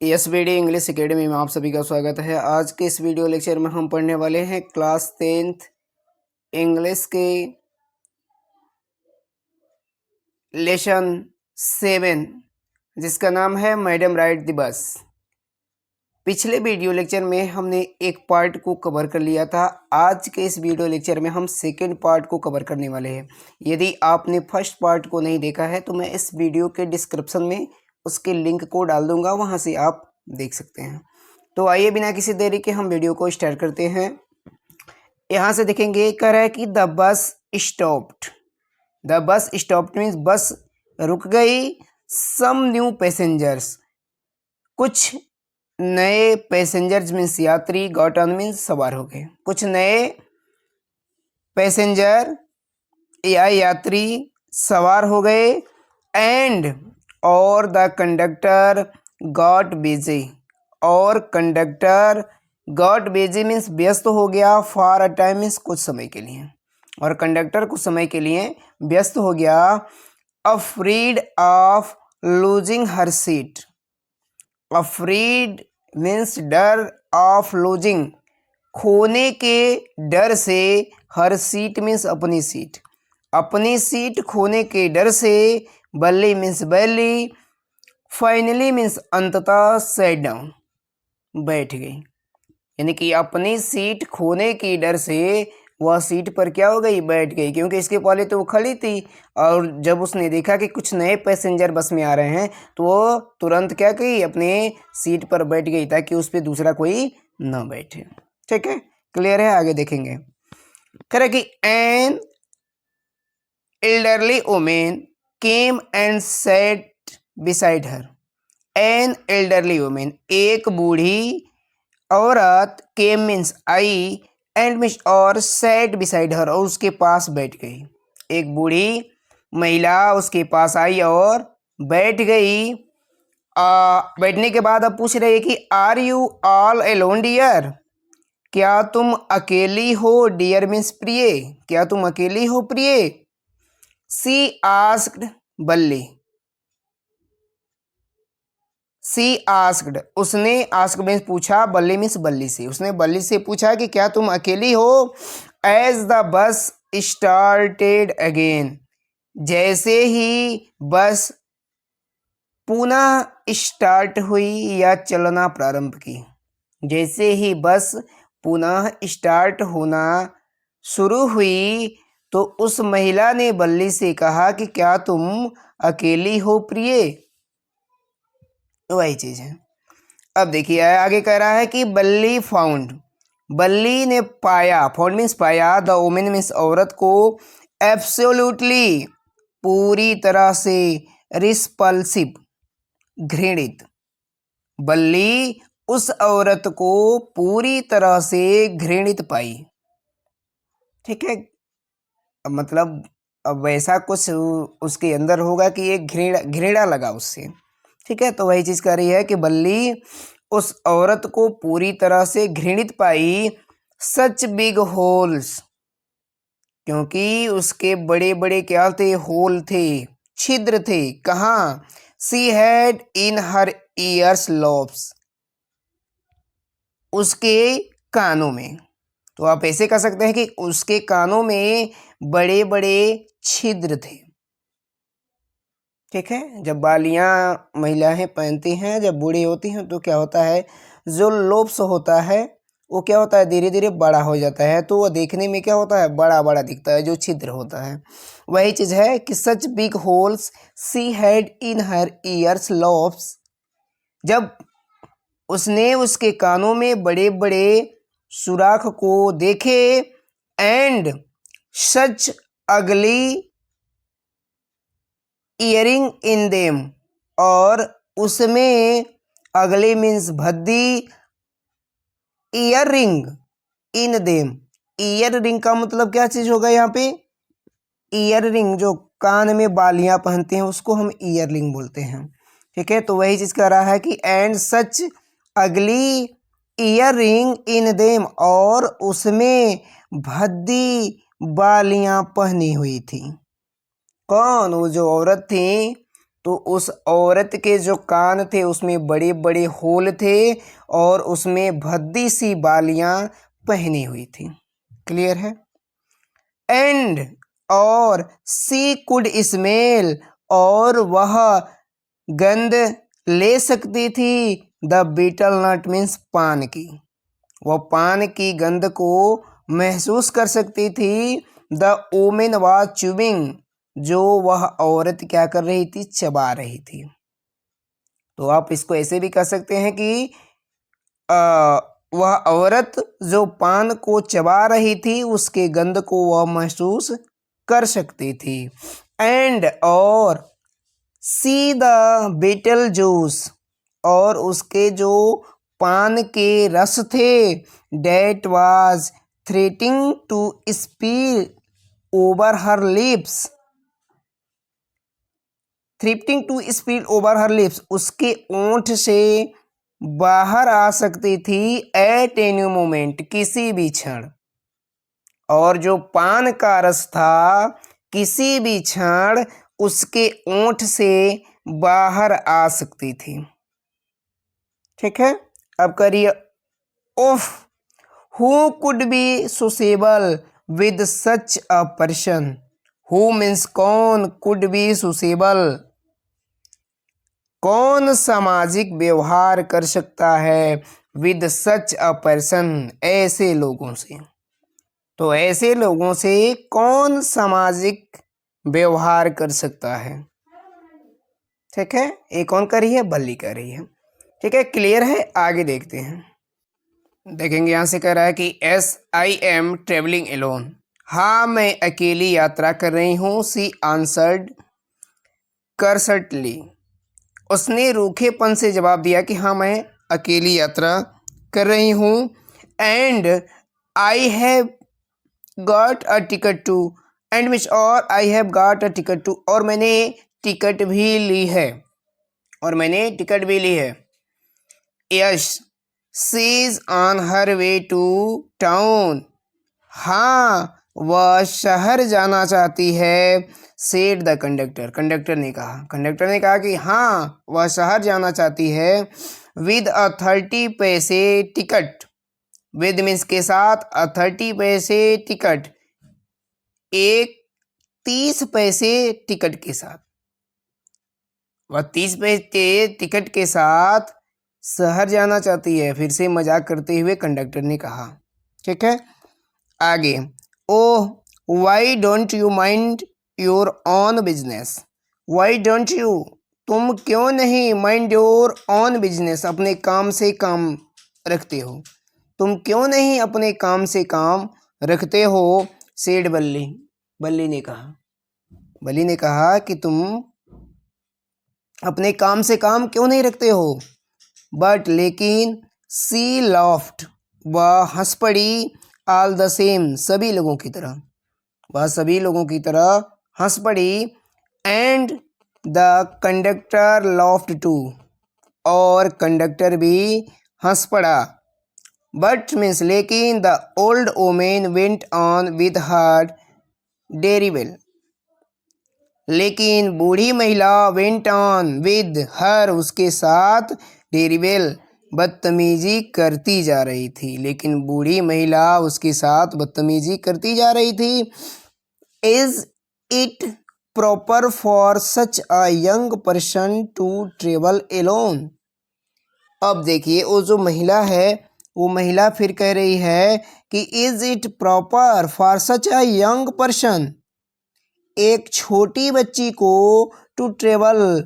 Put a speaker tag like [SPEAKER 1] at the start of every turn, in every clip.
[SPEAKER 1] SBD English academy में आप सभी का स्वागत है। आज के इस वीडियो लेक्चर में हम पढ़ने वाले हैं क्लास 10th इंग्लिश के लेसन 7 जिसका नाम है मैडम राइड द बस। पिछले वीडियो लेक्चर में हमने एक पार्ट को कवर कर लिया था। आज के इस वीडियो लेक्चर में हम सेकेंड पार्ट को कवर करने वाले हैं। यदि आपने फर्स्ट पार्ट को नहीं देखा है तो मैं इस वीडियो के डिस्क्रिप्शन में उसके लिंक को डाल दूंगा, वहां से आप देख सकते हैं। तो आइए बिना किसी देरी के हम वीडियो को स्टार्ट करते हैं। यहाँ से देखेंगे, कह रहा है कि द बस stopped. The bus stopped means बस रुक गई। सम न्यू पैसेंजर्स, कुछ नए पैसेंजर्स मीन्स यात्री, गॉट ऑन मीन्स सवार हो गए। कुछ नए पैसेंजर या यात्री सवार हो गए। एंड और द कंडक्टर गॉट बिजी, और कंडक्टर गॉट बिजी मीन्स व्यस्त हो गया। फॉर अ टाइम मीन्स कुछ समय के लिए, और कंडक्टर कुछ समय के लिए व्यस्त हो गया। Afraid of losing her seat. Afraid means डर, ऑफ लूजिंग खोने के डर से, हर सीट मीन्स अपनी सीट, अपनी सीट खोने के डर से। बल्ली मीन्स बैली। फाइनली मीन्स अंततः सेट डाउन, बैठ गई। यानी कि अपनी सीट खोने की डर से वह सीट पर क्या हो गई, बैठ गई। क्योंकि इसके पहले तो वो खड़ी थी, और जब उसने देखा कि कुछ नए पैसेंजर बस में आ रहे हैं तो वो तुरंत क्या की, अपने सीट पर बैठ गई ताकि उस पर दूसरा कोई न बैठे। ठीक है, क्लियर है। आगे देखेंगे, कह रहे कि an elderly women came and set beside her. An elderly women, एक बूढ़ी औरत, केम मीन्स आई, एंड मीन्स और, सेट बिसाइड हर और उसके पास बैठ गई। एक बूढ़ी महिला उसके पास आई और बैठ गई। बैठने के बाद अब पूछ रही है कि are you all alone dear, क्या तुम अकेली हो। डियर मीन्स प्रिय, क्या तुम अकेली हो प्रिय। सी आस्क्ड बल्ली, सी आस्क्ड उसने, आस्क्ड मीन्स पूछा, बल्ली मीन्स बल्ली से, उसने बल्ली से पूछा कि क्या तुम अकेली हो। As the bus started again, जैसे ही बस पुनः स्टार्ट हुई या चलना प्रारंभ की। जैसे ही बस पुनः स्टार्ट होना शुरू हुई तो उस महिला ने बल्ली से कहा कि क्या तुम अकेली हो प्रिय। वही चीज है। अब देखिए आगे कह रहा है कि बल्ली फाउंड, बल्ली ने पाया, फाउंड मीन्स पाया, द वुमेन मीन्स औरत को, एब्सोल्युटली पूरी तरह से, रिस्पल्सिव घृणित। बल्ली उस औरत को पूरी तरह से घृणित पाई। ठीक है, अब मतलब अब वैसा कुछ उसके अंदर होगा कि एक घृणा घृणा लगा उससे। ठीक है, तो वही चीज कह रही है कि बल्ली उस औरत को पूरी तरह से घृणित पाई। सच बिग होल्स, क्योंकि उसके बड़े बड़े क्या थे, होल थे, छिद्र थे। कहाँ, she had in her years lobes, उसके कानों में। तो आप ऐसे कह सकते हैं कि उसके कानों में बड़े बड़े छिद्र थे। ठीक है, जब बालियां महिलाएं पहनती हैं, जब बूढ़ी होती हैं तो क्या होता है, जो लोब्स होता है वो क्या होता है, धीरे धीरे बड़ा हो जाता है, तो वो देखने में क्या होता है, बड़ा बड़ा दिखता है, जो छिद्र होता है। वही चीज है कि such big holes she had in her years lobes, जब उसने उसके कानों में बड़े बड़े सुराख को देखे। एंड सच अगली ईयरिंग इन देम, और उसमें अगले मीन्स भद्दी, ear ring in them, ear ring का मतलब क्या चीज होगा यहाँ पे, ईयर रिंग, जो कान में बालियां पहनते हैं उसको हम ईयर रिंग बोलते हैं। ठीक है, तो वही चीज कह रहा है कि एंड सच अगली ईयर रिंग इन देम, और उसमें भद्दी बालियां पहनी हुई थी। कौन, वो जो औरत थी तो उस औरत के जो कान थे उसमें बड़े बड़े होल थे और उसमें भद्दी सी बालियां पहनी हुई थी। क्लियर है? एंड और सी कुड स्मेल, और वह गंध ले सकती थी, द बीटल नट मीन्स पान की, वह पान की गंध को महसूस कर सकती थी। द वोमेन वाज च्यूइंग, जो वह औरत क्या कर रही थी, चबा रही थी। तो आप इसको ऐसे भी कह सकते हैं कि वह औरत जो पान को चबा रही थी उसके गंध को वह महसूस कर सकती थी। एंड और सी द बीटल जूस, और उसके जो पान के रस थे, that was threatening to spill over her lips, threatening to spill over her lips, उसके ओंठ से बाहर आ सकती थी एट एनी मोमेंट, किसी भी क्षण। और जो पान का रस था किसी भी क्षण उसके ओंठ से बाहर आ सकती थी। ठीक है, अब करिए ओफ, who could be sociable with such a person, who means कौन, कुड बी सोसेबल, कौन सामाजिक व्यवहार कर सकता है, विद सच अ पर्सन, ऐसे लोगों से। तो ऐसे लोगों से कौन सामाजिक व्यवहार कर सकता है। ठीक है, ये कौन कर रही है, बल्ली कर रही है। ठीक है, क्लियर है, आगे देखते हैं। देखेंगे यहाँ से कह रहा है कि as I am travelling alone, हाँ मैं अकेली यात्रा कर रही हूँ। सी आंसर्ड कर्सटली, उसने रूखेपन से जवाब दिया कि हाँ मैं अकेली यात्रा कर रही हूँ। And I have got a ticket too, and miss, और I have got a ticket too, और मैंने टिकट भी ली है, और मैंने टिकट भी ली है। Yes, she is on her way to town, हाँ वह शहर जाना चाहती है। सेड द कंडक्टर, कंडक्टर ने कहा कि हाँ वह शहर जाना चाहती है। विद अ 30 पैसे टिकट, विद मीन्स के साथ, अ 30 पैसे टिकट, एक 30 पैसे टिकट के साथ, वह 30 पैसे टिकट के साथ शहर जाना चाहती है। फिर से मजाक करते हुए कंडक्टर ने कहा। ठीक है, आगे, oh why don't you mind your own business, why don't you, तुम क्यों नहीं, माइंड योर ऑन बिजनेस, अपने काम से काम रखते हो, तुम क्यों नहीं अपने काम से काम रखते हो। सेड बल्ली, बल्ली ने कहा कि तुम अपने काम से काम क्यों नहीं रखते हो। बट लेकिन, सी लॉफ्ट, वह हंस पड़ी, ऑल द सेम, सभी लोगों की तरह, वह सभी लोगों की तरह हंस पड़ी। And the conductor laughed too, और कंडक्टर भी हंस पड़ा। बट मीन्स लेकिन, the old women went on with her डेरिवेल, लेकिन बूढ़ी महिला वेंट ऑन विद हर, उसके साथ, डेरिवेल, बदतमीजी करती जा रही थी, लेकिन बूढ़ी महिला उसके साथ बदतमीजी करती जा रही थी। Is it proper for such a young person to travel alone. अब देखिए वो जो महिला है, वो महिला फिर कह रही है कि is it proper for such a young person, एक छोटी बच्ची को, टू ट्रेवल,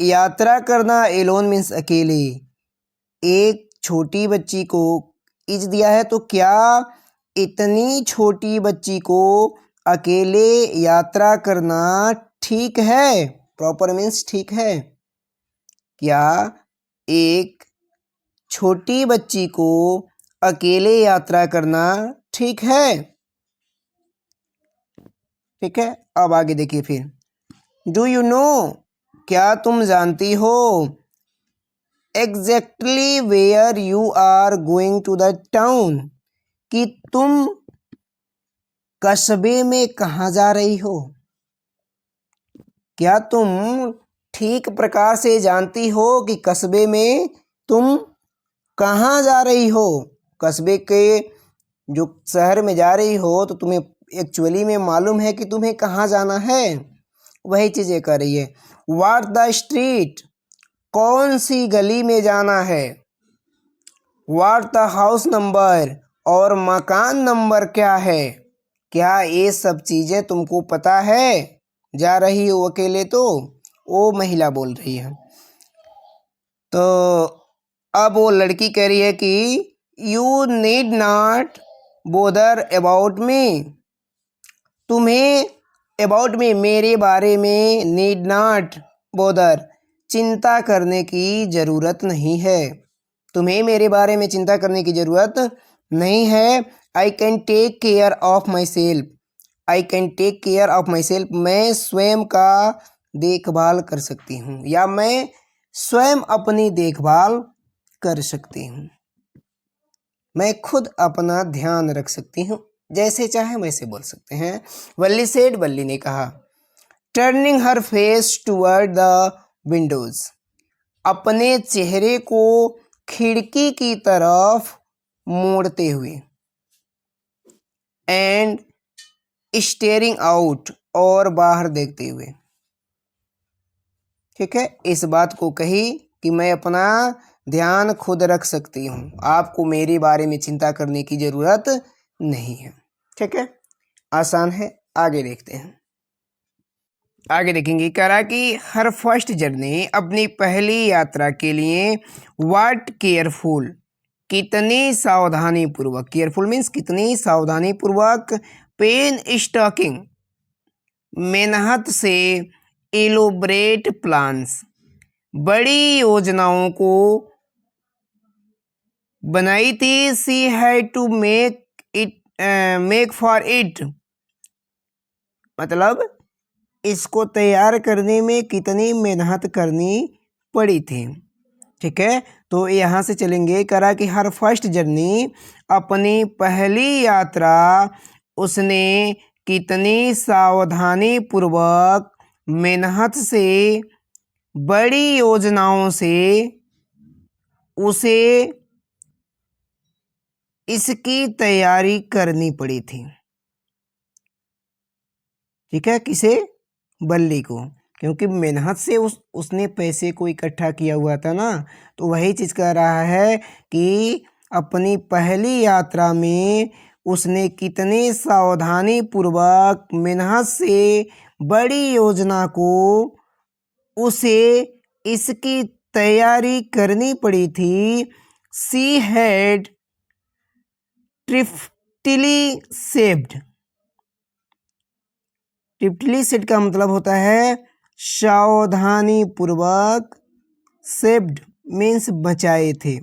[SPEAKER 1] यात्रा करना, एलोन मीन्स अकेले, एक छोटी बच्ची को इज दिया है, तो क्या इतनी छोटी बच्ची को अकेले यात्रा करना ठीक है। प्रॉपर मीन्स ठीक है, क्या एक छोटी बच्ची को अकेले यात्रा करना ठीक है। ठीक है, अब आगे देखिए फिर, डू यू नो, क्या तुम जानती हो, exactly where you are going to the town, कि तुम कस्बे में कहाँ जा रही हो। क्या तुम ठीक प्रकार से जानती हो कि कस्बे में तुम कहाँ जा रही हो? कस्बे के जो शहर में जा रही हो तो तुम्हें एक्चुअली में मालूम है कि तुम्हें कहाँ जाना है? वही चीज़ें कर रही है। व्हाट द स्ट्रीट, कौन सी गली में जाना है? व्हाट द हाउस नंबर, और मकान नंबर क्या है? क्या ये सब चीज़ें तुमको पता है? जा रही हो अकेले तो? वो महिला बोल रही है। तो अब वो लड़की कह रही है कि you need not bother about me, तुम्हें अबाउट मी, मेरे बारे में, नीड नॉट बोदर, चिंता करने की ज़रूरत नहीं है। तुम्हें मेरे बारे में चिंता करने की ज़रूरत नहीं है। I can take care of myself, I can take care of myself, मैं स्वयं का देखभाल कर सकती हूँ, या मैं स्वयं अपनी देखभाल कर सकती हूँ। मैं खुद अपना ध्यान रख सकती हूँ, जैसे चाहे वैसे बोल सकते हैं। वल्ली सेड, वल्ली ने कहा। Turning her face toward the Windows, अपने चेहरे को खिड़की की तरफ मोड़ते हुए। एंड स्टेयरिंग आउट, और बाहर देखते हुए। ठीक है, इस बात को कही कि मैं अपना ध्यान खुद रख सकती हूँ, आपको मेरे बारे में चिंता करने की ज़रूरत नहीं है। ठीक है, आसान है। आगे देखते हैं। आगे देखेंगे, करा कि हर फर्स्ट जर्नी, अपनी पहली यात्रा के लिए, व्हाट केयरफुल, कितनी सावधानी पूर्वक, केयरफुल मीन्स कितनी सावधानी पूर्वक, पेन स्टॉकिंग, मेहनत से, एलोबरेट प्लान्स, बड़ी योजनाओं को बनाई थी, she had to make for it, मतलब इसको तैयार करने में कितनी मेहनत करनी पड़ी थी। ठीक है, तो यहाँ से चलेंगे। करा कि हर फर्स्ट जर्नी, अपनी पहली यात्रा, उसने कितनी सावधानी पूर्वक, मेहनत से, बड़ी योजनाओं से, उसे इसकी तैयारी करनी पड़ी थी। ठीक है, किसे? बल्ली को, क्योंकि मेहनत से उसने पैसे को इकट्ठा किया हुआ था ना, तो वही चीज़ कह रहा है कि अपनी पहली यात्रा में उसने कितनी सावधानी पूर्वक, मेहनत से, बड़ी योजना को, उसे इसकी तैयारी करनी पड़ी थी। सी हैड थ्रिफ्टली सेव्ड, थ्रिफ्टली सेव्ड का मतलब होता है सावधानी पूर्वक, सेव्ड मीन्स बचाए थे।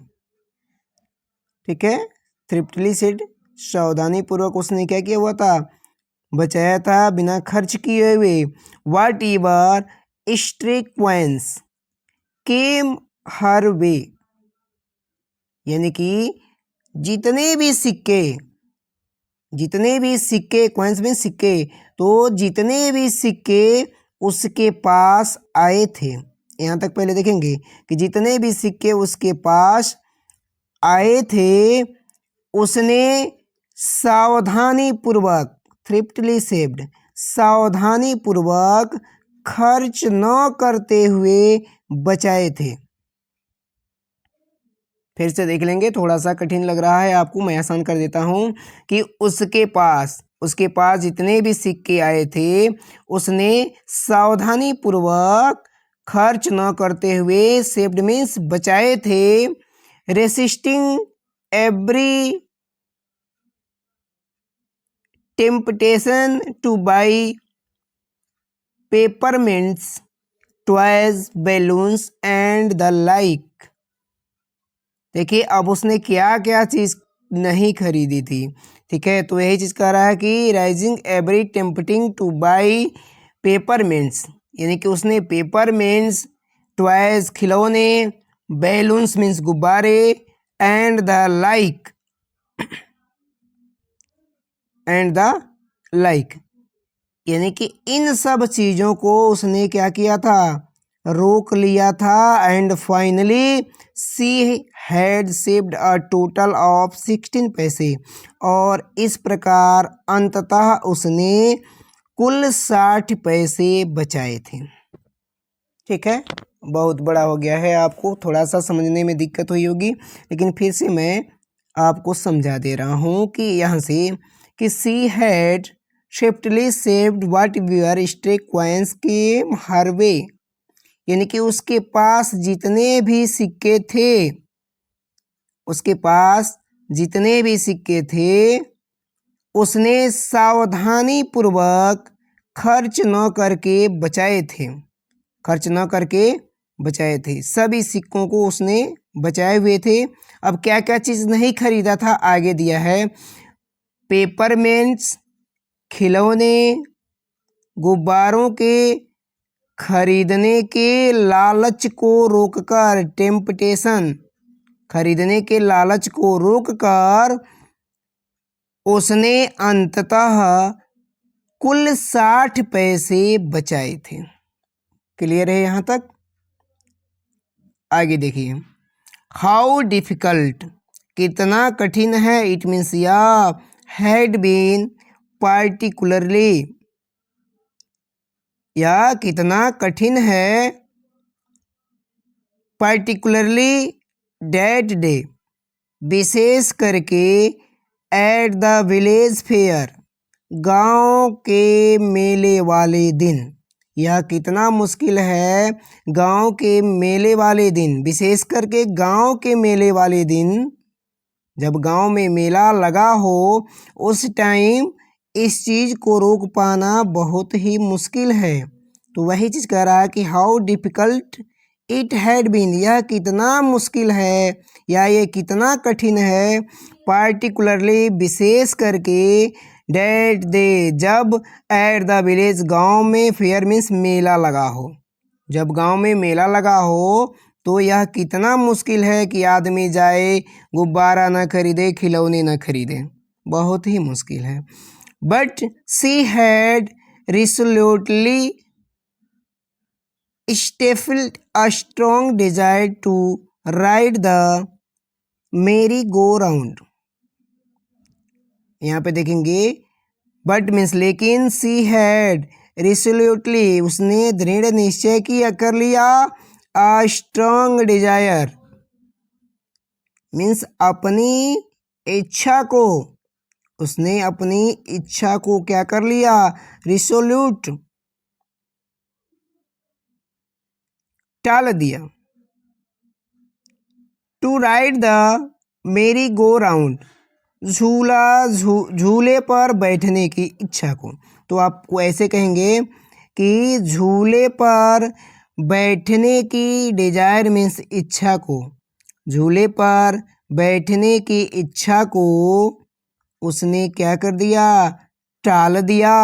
[SPEAKER 1] ठीक है, थ्रिफ्टली सेव्ड, सावधानी पूर्वक उसने क्या किया हुआ था? बचाया था, बिना खर्च किए हुए। वाट एवर स्ट्रे क्वाइंस केम हर वे, यानी कि जितने भी सिक्के, क्वाइंस में सिक्के, तो जितने भी सिक्के उसके पास आए थे। यहाँ तक पहले देखेंगे कि जितने भी सिक्के उसके पास आए थे, उसने सावधानी पूर्वक, थ्रिफ्टली सेव्ड, सावधानी पूर्वक, खर्च न करते हुए बचाए थे। फिर से देख लेंगे, थोड़ा सा कठिन लग रहा है आपको, मैं आसान कर देता हूँ कि उसके पास जितने भी सिक्के आए थे, उसने सावधानी पूर्वक, खर्च न करते हुए, सेव्ड मीन्स बचाए थे, resisting every temptation to buy peppermints, toys, balloons and the like. देखिए, अब उसने क्या क्या चीज़ नहीं खरीदी थी। ठीक है, तो यही चीज़ कह रहा है कि rising every tempting to buy peppermints, यानी कि उसने पेपरमिंट्स, टॉयज खिलौने, बैलून्स मीन्स गुब्बारे, एंड द लाइक यानी कि इन सब चीज़ों को उसने क्या किया था, रोक लिया था। And finally she had saved a total of 16 पैसे, और इस प्रकार अंततः उसने कुल 60 पैसे बचाए थे। ठीक है, बहुत बड़ा हो गया है, आपको थोड़ा सा समझने में दिक्कत हुई होगी, लेकिन फिर से मैं आपको समझा दे रहा हूँ कि यहाँ से कि she had thriftily saved whatever stray coins के हर वे, यानी कि उसके पास जितने भी सिक्के थे, उसके पास जितने भी सिक्के थे उसने सावधानी पूर्वक खर्च न करके बचाए थे, खर्च न करके बचाए थे। सभी सिक्कों को उसने बचाए हुए थे। अब क्या क्या चीज़ नहीं खरीदा था आगे दिया है, पेपरमेंट्स, खिलौने, गुब्बारों के खरीदने के लालच को रोककर, टेम्पटेशन, खरीदने के लालच को रोककर उसने अंततः कुल 60 पैसे बचाए थे। क्लियर है यहाँ तक? आगे देखिए, हाउ डिफिकल्ट, कितना कठिन है, इट मीन्स या हैड बीन पार्टिकुलरली, या कितना कठिन है, पार्टिकुलरली डेट डे, विशेष करके एट द विलेज फेयर, गांव के मेले वाले दिन, यह कितना मुश्किल है गांव के मेले वाले दिन, विशेष करके गांव के मेले वाले दिन, जब गांव में मेला लगा हो उस टाइम इस चीज़ को रोक पाना बहुत ही मुश्किल है। तो वही चीज़ कह रहा है कि how difficult it had been, यह कितना मुश्किल है या ये कितना कठिन है, पार्टिकुलरली, विशेष करके, डेट दे, जब, एट द विलेज, गांव में, फेयर मीन्स मेला लगा हो, जब गांव में मेला लगा हो तो यह कितना मुश्किल है कि आदमी जाए, गुब्बारा न खरीदे, खिलौने न खरीदे, बहुत ही मुश्किल है। But she had resolutely stifled a strong desire to ride the merry go round. यहाँ पे देखेंगे बट मीन्स लेकिन, सी हैड रिसोल्यूटली, उसने दृढ़ निश्चय किया, कर लिया, अ स्ट्रॉन्ग डिजायर मीन्स अपनी इच्छा को, उसने अपनी इच्छा को क्या कर लिया, रिसोल्यूट, टाल दिया, to ride the merry go round, झूले पर बैठने की इच्छा को। तो आपको ऐसे कहेंगे कि झूले पर बैठने की, डिजायर मीन्स इच्छा को, झूले पर बैठने की इच्छा को उसने क्या कर दिया, टाल दिया।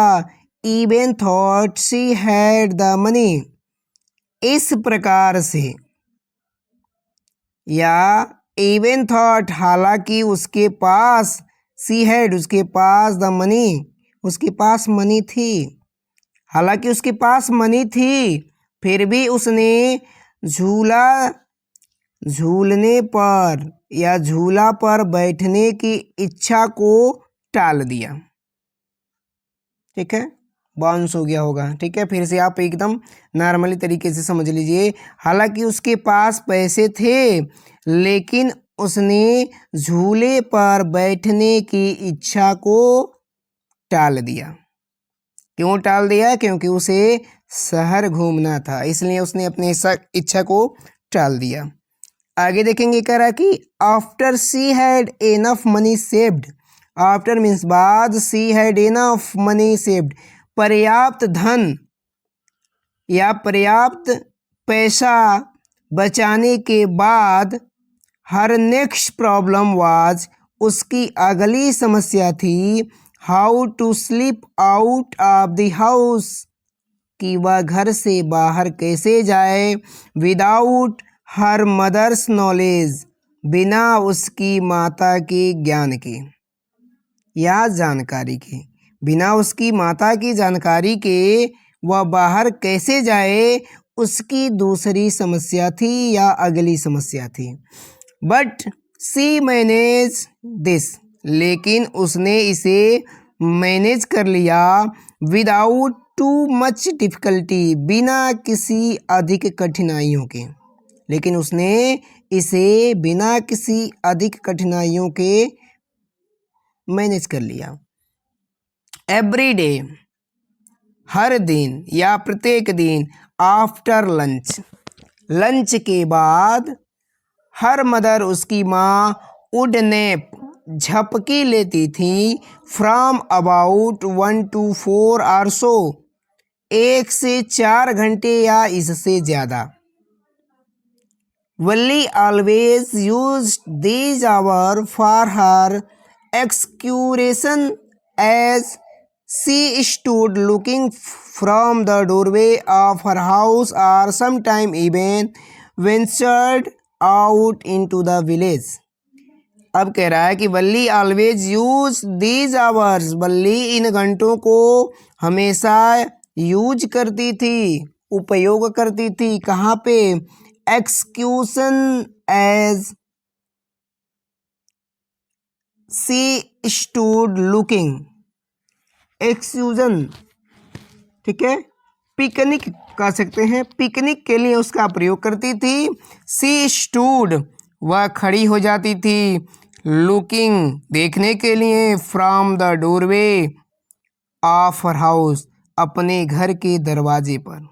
[SPEAKER 1] Even thought she had the money, इस प्रकार से, या इवन थॉट, हालांकि उसके पास, सी हैड, उसके पास, द मनी, उसके पास मनी थी, हालांकि उसके पास मनी थी, फिर भी उसने झूलने पर या झूला पर बैठने की इच्छा को टाल दिया। ठीक है, बाउंस हो गया होगा। ठीक है, फिर से आप एकदम नॉर्मली तरीके से समझ लीजिए। हालांकि उसके पास पैसे थे लेकिन उसने झूले पर बैठने की इच्छा को टाल दिया। क्यों टाल दिया? क्योंकि उसे शहर घूमना था, इसलिए उसने अपनी इच्छा को टाल दिया। आगे देखेंगे, कह रहा कि after she had enough money saved, after means बाद, she had enough money saved, पर्याप्त धन या पर्याप्त पैसा बचाने के बाद, हर नेक्स्ट प्रॉब्लम वाज, उसकी अगली समस्या थी, how to sleep out of the house, कि वह घर से बाहर कैसे जाए, विदाउट हर मदर्स नॉलेज, बिना उसकी माता के ज्ञान के या जानकारी के, बिना उसकी माता की जानकारी के वह बाहर कैसे जाए, उसकी दूसरी समस्या थी या अगली समस्या थी। बट सी मैनेज दिस, लेकिन उसने इसे मैनेज कर लिया विदाउट टू मच डिफ़िकल्टी, बिना किसी अधिक कठिनाइयों के। लेकिन उसने इसे बिना किसी अधिक कठिनाइयों के मैनेज कर लिया। एवरी डे, हर दिन या प्रत्येक दिन, आफ्टर लंच, लंच के बाद, हर मदर, उसकी माँ, वुड नैप, झपकी लेती थी, from about 1 to 4 hour so, 1 से 4 घंटे या इससे ज़्यादा। Valli always use these hour for her excursion as she stood looking from the doorway of her house और sometime even ventured out into the village. अब कह रहा है कि Valli always use these hours, Valli इन घंटों को हमेशा यूज करती थी, उपयोग करती थी। कहाँ पे? Excursion as she stood looking, excursion, ठीक है, पिकनिक कह सकते हैं, पिकनिक के लिए उसका प्रयोग करती थी। सी स्टूड, वह खड़ी हो जाती थी, लुकिंग, देखने के लिए, from the doorway of her house, अपने घर के दरवाजे पर,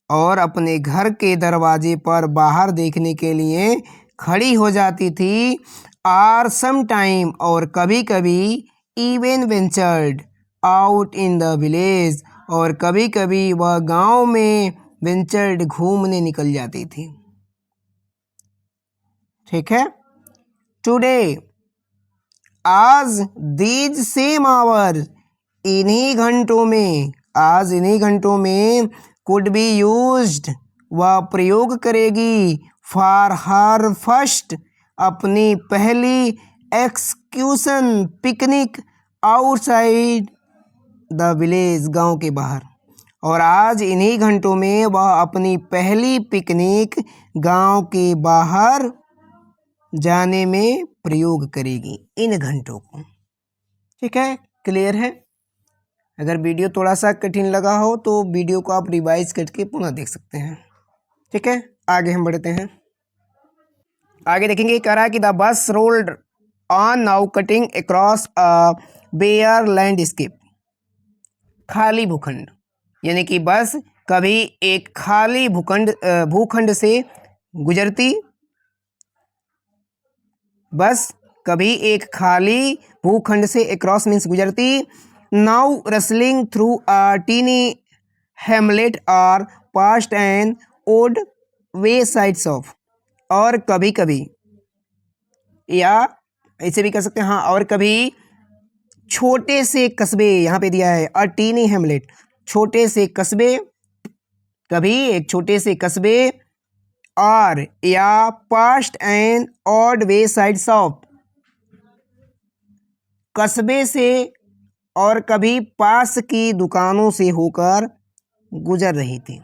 [SPEAKER 1] और अपने घर के दरवाजे पर बाहर देखने के लिए खड़ी हो जाती थी। आर सम टाइम, और कभी कभी, even ventured out in the village, और कभी कभी वह गांव में वेंचर्ड, घूमने निकल जाती थी। ठीक है। टुडे, आज, दीज सेम आवर्स, इन्हीं घंटों में, आज इन्हीं घंटों में, कुड बी यूज्ड, वह प्रयोग करेगी, फॉर हर फर्स्ट, अपनी पहली execution, picnic, outside the village, गांव के बाहर। और आज इन्हीं घंटों में वह अपनी पहली पिकनिक गांव के बाहर जाने में प्रयोग करेगी, इन घंटों को। ठीक है, क्लियर है। अगर वीडियो थोड़ा सा कठिन लगा हो तो वीडियो को आप रिवाइज करके पुनः देख सकते हैं। ठीक है, आगे हम बढ़ते हैं। आगे देखेंगे, कह रहा है कि the bus rolled on now cutting across a bare landscape, खाली भूखंड, यानी कि बस कभी एक खाली भूखंड से गुजरती, बस कभी एक खाली भूखंड से अक्रॉस मीन्स गुजरती। Now rustling through a tiny hamlet और past and odd way sides of, और कभी कभी, या ऐसे भी कर सकते हैं, हाँ, और कभी छोटे से कस्बे, यहाँ पे दिया है अ टीनी हेमलेट, छोटे से कस्बे, कभी एक छोटे से कस्बे, और या past and odd way sides of, कस्बे से और कभी पास की दुकानों से होकर गुजर रही थी।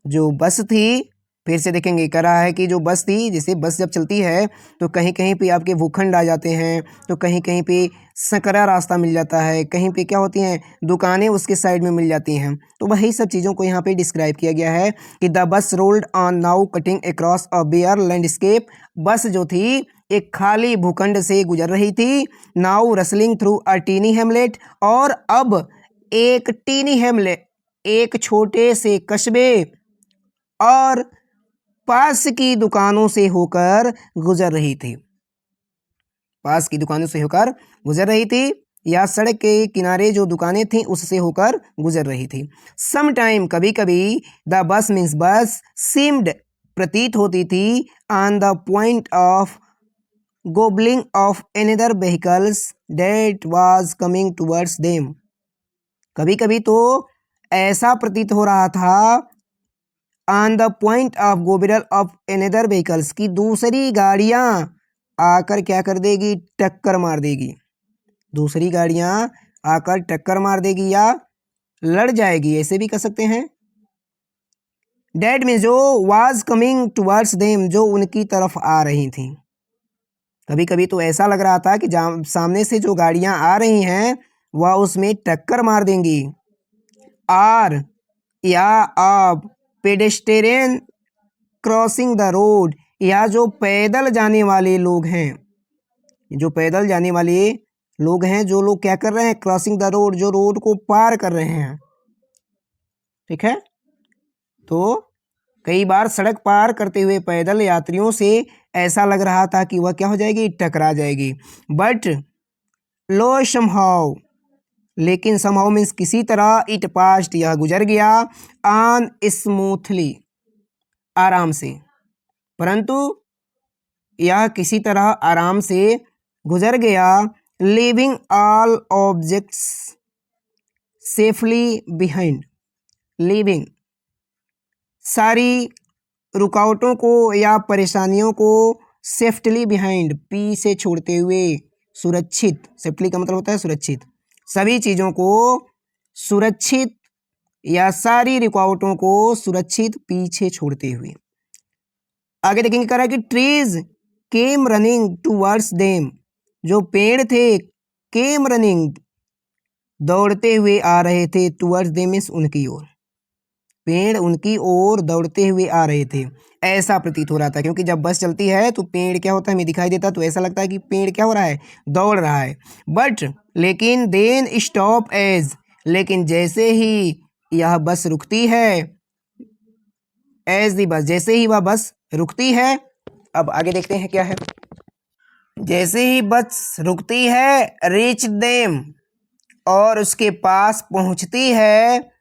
[SPEAKER 1] जो बस थी, फिर से देखेंगे, कह रहा है कि जो बस थी, जैसे बस जब चलती है तो कहीं कहीं पे आपके भूखंड आ जाते हैं, तो कहीं कहीं पे संकरा रास्ता मिल जाता है, कहीं पे क्या होती हैं, दुकानें उसके साइड में मिल जाती हैं। तो वही सब चीज़ों को यहाँ पे डिस्क्राइब किया गया है कि the bus rolled on now cutting across a bare landscape, bus जो थी एक खाली भूखंड से गुजर रही थी। Now rustling through a tiny hamlet, और अब एक टीनी हेमलेट, एक छोटे से कस्बे और पास की दुकानों से होकर गुजर रही थी, पास की दुकानों से होकर गुजर रही थी, या सड़क के किनारे जो दुकानें थीं उससे होकर गुजर रही थी। सम टाइम, कभी कभी, द बस मीन्स बस, सीम्ड, प्रतीत होती थी, on the point of gobbling of another vehicles that was coming towards them, कभी कभी तो ऐसा प्रतीत हो रहा था, on the point of gobbling of another vehicles, की दूसरी गाड़ियां आकर क्या कर देगी, टक्कर मार देगी, दूसरी गाड़ियां आकर टक्कर मार देगी या लड़ जाएगी, ऐसे भी कह सकते हैं। डेट मीन्स जो वाज कमिंग टुवर्ड्स देम, जो उनकी तरफ आ रही थी। कभी कभी तो ऐसा लग रहा था कि सामने से जो गाड़ियां आ रही हैं वह उसमें टक्कर मार देंगी। आर या अब पेडेस्टेरियन क्रॉसिंग द रोड, या जो पैदल जाने वाले लोग हैं, जो पैदल जाने वाले लोग हैं, जो लोग क्या कर रहे हैं, क्रॉसिंग द रोड, जो रोड को पार कर रहे हैं। ठीक है, तो कई बार सड़क पार करते हुए पैदल यात्रियों से ऐसा लग रहा था कि वह क्या हो जाएगी, टकरा जाएगी। बट लो समहाउ, लेकिन समहाउ मीन्स किसी तरह, इट पास्ट यह गुजर गया, ऑन स्मूथली आराम से, परंतु यह किसी तरह आराम से गुजर गया। Leaving all objects safely behind, leaving सारी रुकावटों को या परेशानियों को सेफ्टली बिहाइंड पीछे छोड़ते हुए, सुरक्षित, सेफ्टली का मतलब होता है सुरक्षित, सभी चीज़ों को सुरक्षित या सारी रुकावटों को सुरक्षित पीछे छोड़ते हुए। आगे देखेंगे, कह रहा है कि trees came running towards them, जो पेड़ थे, केम रनिंग दौड़ते हुए आ रहे थे, टूवर्ड्स देम मीन्स उनकी ओर, पेड़ उनकी ओर दौड़ते हुए आ रहे थे, ऐसा प्रतीत हो रहा था। क्योंकि जब बस चलती है तो पेड़ क्या होता है, हमें दिखाई देता, तो ऐसा लगता है कि पेड़ क्या हो रहा है, दौड़ रहा है। बट लेकिन देन स्टॉप एज, लेकिन जैसे ही यह बस रुकती है, एज दी बस, जैसे ही वह बस रुकती है। अब आगे देखते हैं क्या है। जैसे ही बस रुकती है, रीच देम, और उसके पास पहुंचती है,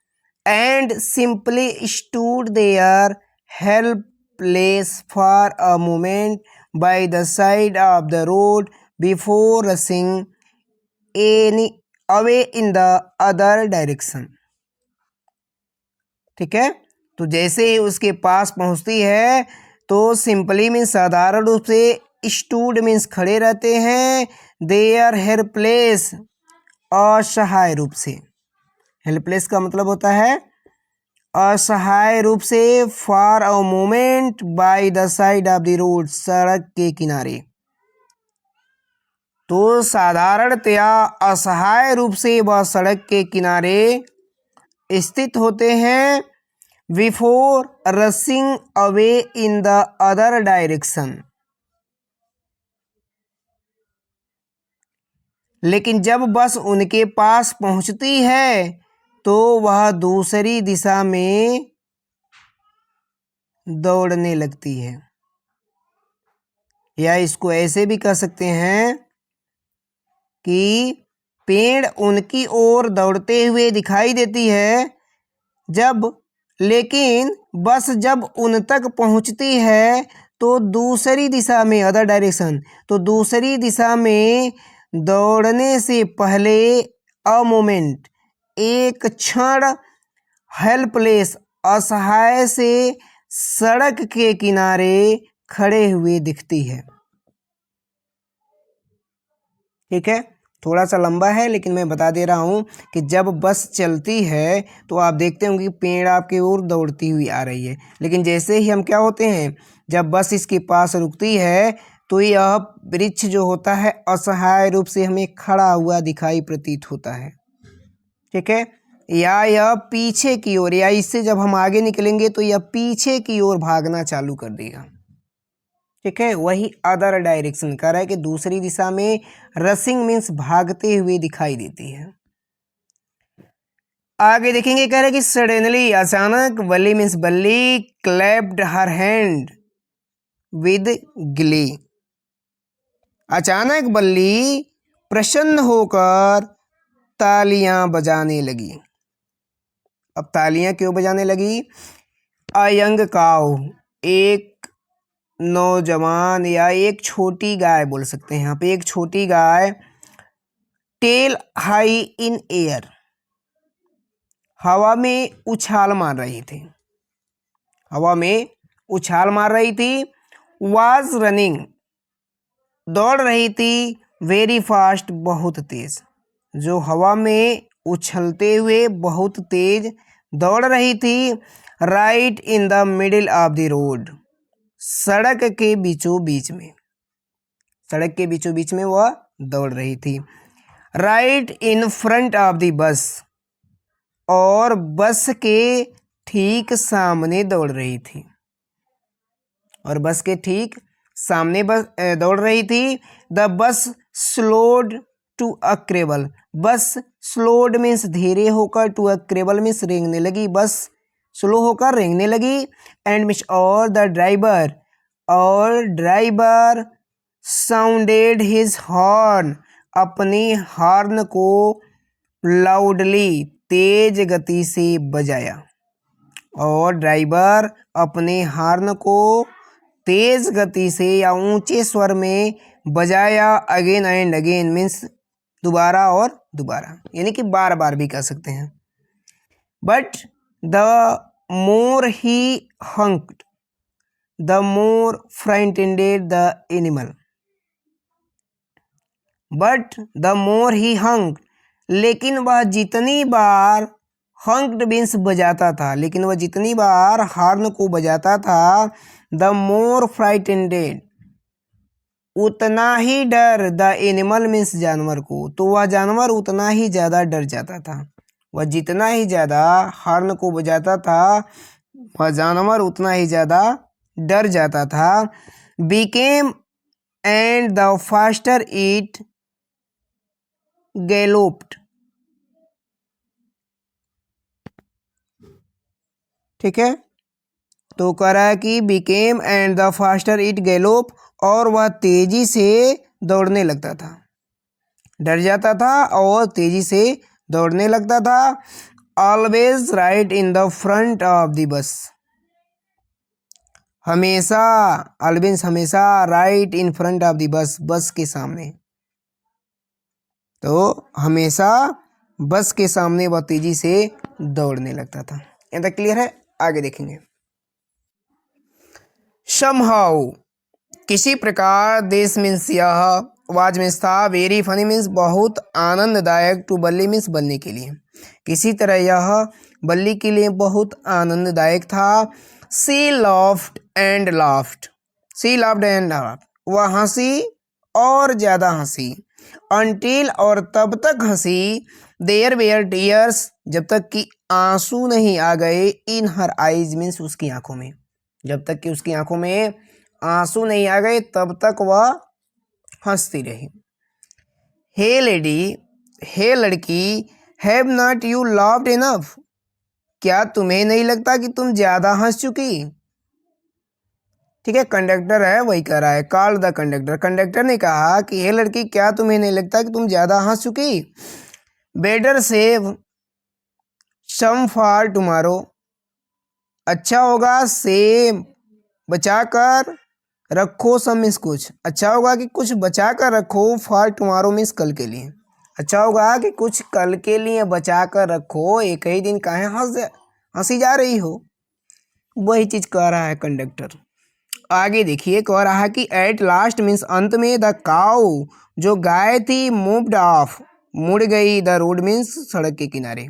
[SPEAKER 1] and simply stood there helpless for a moment by the side of the road before rushing any away in the other direction. ठीक है, तो जैसे ही उसके पास पहुंचती है तो सिंपली मीन्स साधारण रूप से, स्टूड मीन्स खड़े रहते हैं, देयर हेल्पलेस असहाय रूप से, हेल्पलेस का मतलब होता है असहाय रूप से, for a moment by the side of the road, सड़क के किनारे। तो साधारणतया असहाय रूप से वह सड़क के किनारे स्थित होते हैं, before रसिंग away in the other direction, लेकिन जब बस उनके पास पहुंचती है तो वह दूसरी दिशा में दौड़ने लगती है। या इसको ऐसे भी कह सकते हैं कि पेड़ उनकी ओर दौड़ते हुए दिखाई देती है जब, लेकिन बस जब उन तक पहुंचती है तो दूसरी दिशा में, अदर डायरेक्शन, तो दूसरी दिशा में दौड़ने से पहले अ मोमेंट, एक क्षण, हेल्पलेस असहाय से सड़क के किनारे खड़े हुए दिखती है। ठीक है, थोड़ा सा लंबा है लेकिन मैं बता दे रहा हूँ कि जब बस चलती है तो आप देखते होंगे कि पेड़ आपकी ओर दौड़ती हुई आ रही है, लेकिन जैसे ही हम क्या होते हैं, जब बस इसके पास रुकती है तो यह वृक्ष जो होता है असहाय रूप से हमें खड़ा हुआ दिखाई प्रतीत होता है। ठीक है, या यह पीछे की ओर, या इससे जब हम आगे निकलेंगे तो यह पीछे की ओर भागना चालू कर देगा। ठीक है, वही अदर डायरेक्शन कर रहा है कि दूसरी दिशा में रसिंग मीन्स भागते हुए दिखाई देती है। आगे देखेंगे, कह रहे कि सडनली अचानक, बल्ली मीन्स बल्ली, clapped her hand with Glee, अचानक बल्ली प्रसन्न होकर तालियां बजाने लगी। अब तालियां क्यों बजाने लगी? अ यंग काऊ, एक नौजवान या एक छोटी गाय बोल सकते हैं यहाँ पे, एक छोटी गाय, टेल हाई इन एयर, हवा में उछाल मार रही थी, हवा में उछाल मार रही थी, वाज रनिंग, दौड़ रही थी, वेरी फास्ट बहुत तेज, जो हवा में उछलते हुए बहुत तेज दौड़ रही थी। Right in the middle of the road, सड़क के बीचों बीच में, सड़क के बीचों बीच में वह दौड़ रही थी। Right in front of the bus, और बस के ठीक सामने दौड़ रही थी, और बस के ठीक सामने बस दौड़ रही थी। The bus slowed to a क्रेबल, बस स्लोड मीन्स धीरे होकर, टू अ क्रेबल मीन्स रेंगने लगी, बस स्लो होकर रेंगने लगी। एंड मीन्स और द ड्राइवर, और ड्राइवर साउंडेड हिज हॉर्न, अपनी हॉर्न को लाउडली तेज गति से बजाया, और ड्राइवर अपने हॉर्न को तेज गति से या ऊंचे स्वर में बजाया। अगेन एंड अगेन मीन्स दोबारा और दोबारा, यानी कि बार बार भी कह सकते हैं। But the more he honked, the more frightened the animal, but the more he honked, लेकिन वह जितनी बार, हंक्ड मीन्स बजाता था, लेकिन वह जितनी बार हॉर्न को बजाता था, द मोर फ्राइटेंडेड, उतना ही डर, द एनिमल मीन्स जानवर को, तो वह जानवर उतना ही ज़्यादा डर जाता था। वह जितना ही ज़्यादा हॉर्न को बजाता था, वह जानवर उतना ही ज़्यादा डर जाता था। Became and the faster it galloped, ठीक है, तो कह रहा है कि became and the faster it gallop, और वह तेजी से दौड़ने लगता था, डर जाता था और तेजी से दौड़ने लगता था। Always right in the front of the bus, हमेशा, ऑलवेज हमेशा, right in front of the bus, बस के सामने, तो हमेशा बस के सामने वह तेजी से दौड़ने लगता था। यहाँ तक क्लियर है? आगे देखेंगे। समहाउ, किसी प्रकार, देश मीन्स यह, वाज मीन्स था, वेरी फनी मीन्स बहुत आनंददायक, टू बल्ली मीन्स बल्ली के लिए, किसी तरह यह बल्ली के लिए बहुत आनंददायक था। She laughed and laughed, she laughed and laughed, वह हंसी और ज़्यादा हंसी। अनटिल, और तब तक हंसी, देयर वेयर टीयर्स, जब तक कि आंसू नहीं आ गए, इन हर आइज मीन्स उसकी आंखों में, जब तक कि उसकी आंखों में आंसू नहीं आ गए तब तक वह हंसती रही। हे लेडी, हे लड़की, have not you laughed enough, क्या तुम्हें नहीं लगता कि तुम ज्यादा हंस चुकी? ठीक है, कंडक्टर है वही कह रहा है, कॉल द कंडक्टर, कंडक्टर ने कहा कि हे लड़की, क्या तुम्हें नहीं लगता कि तुम ज्यादा हंस चुकी? Better save some for tomorrow, अच्छा होगा सेव बचा कर रखो, सम मीन्स कुछ, अच्छा होगा कि कुछ बचा कर रखो, फॉर टुमारो मीन्स कल के लिए, अच्छा होगा कि कुछ कल के लिए बचा कर रखो, एक ही दिन काहे हंसी जा रही हो, वही चीज कह रहा है कंडक्टर। आगे देखिए, कह रहा है कि एट लास्ट मीन्स अंत में, द काऊ, जो गाय थी, मूव्ड ऑफ, मुड़ गई, द रोड मीन्स सड़क के किनारे,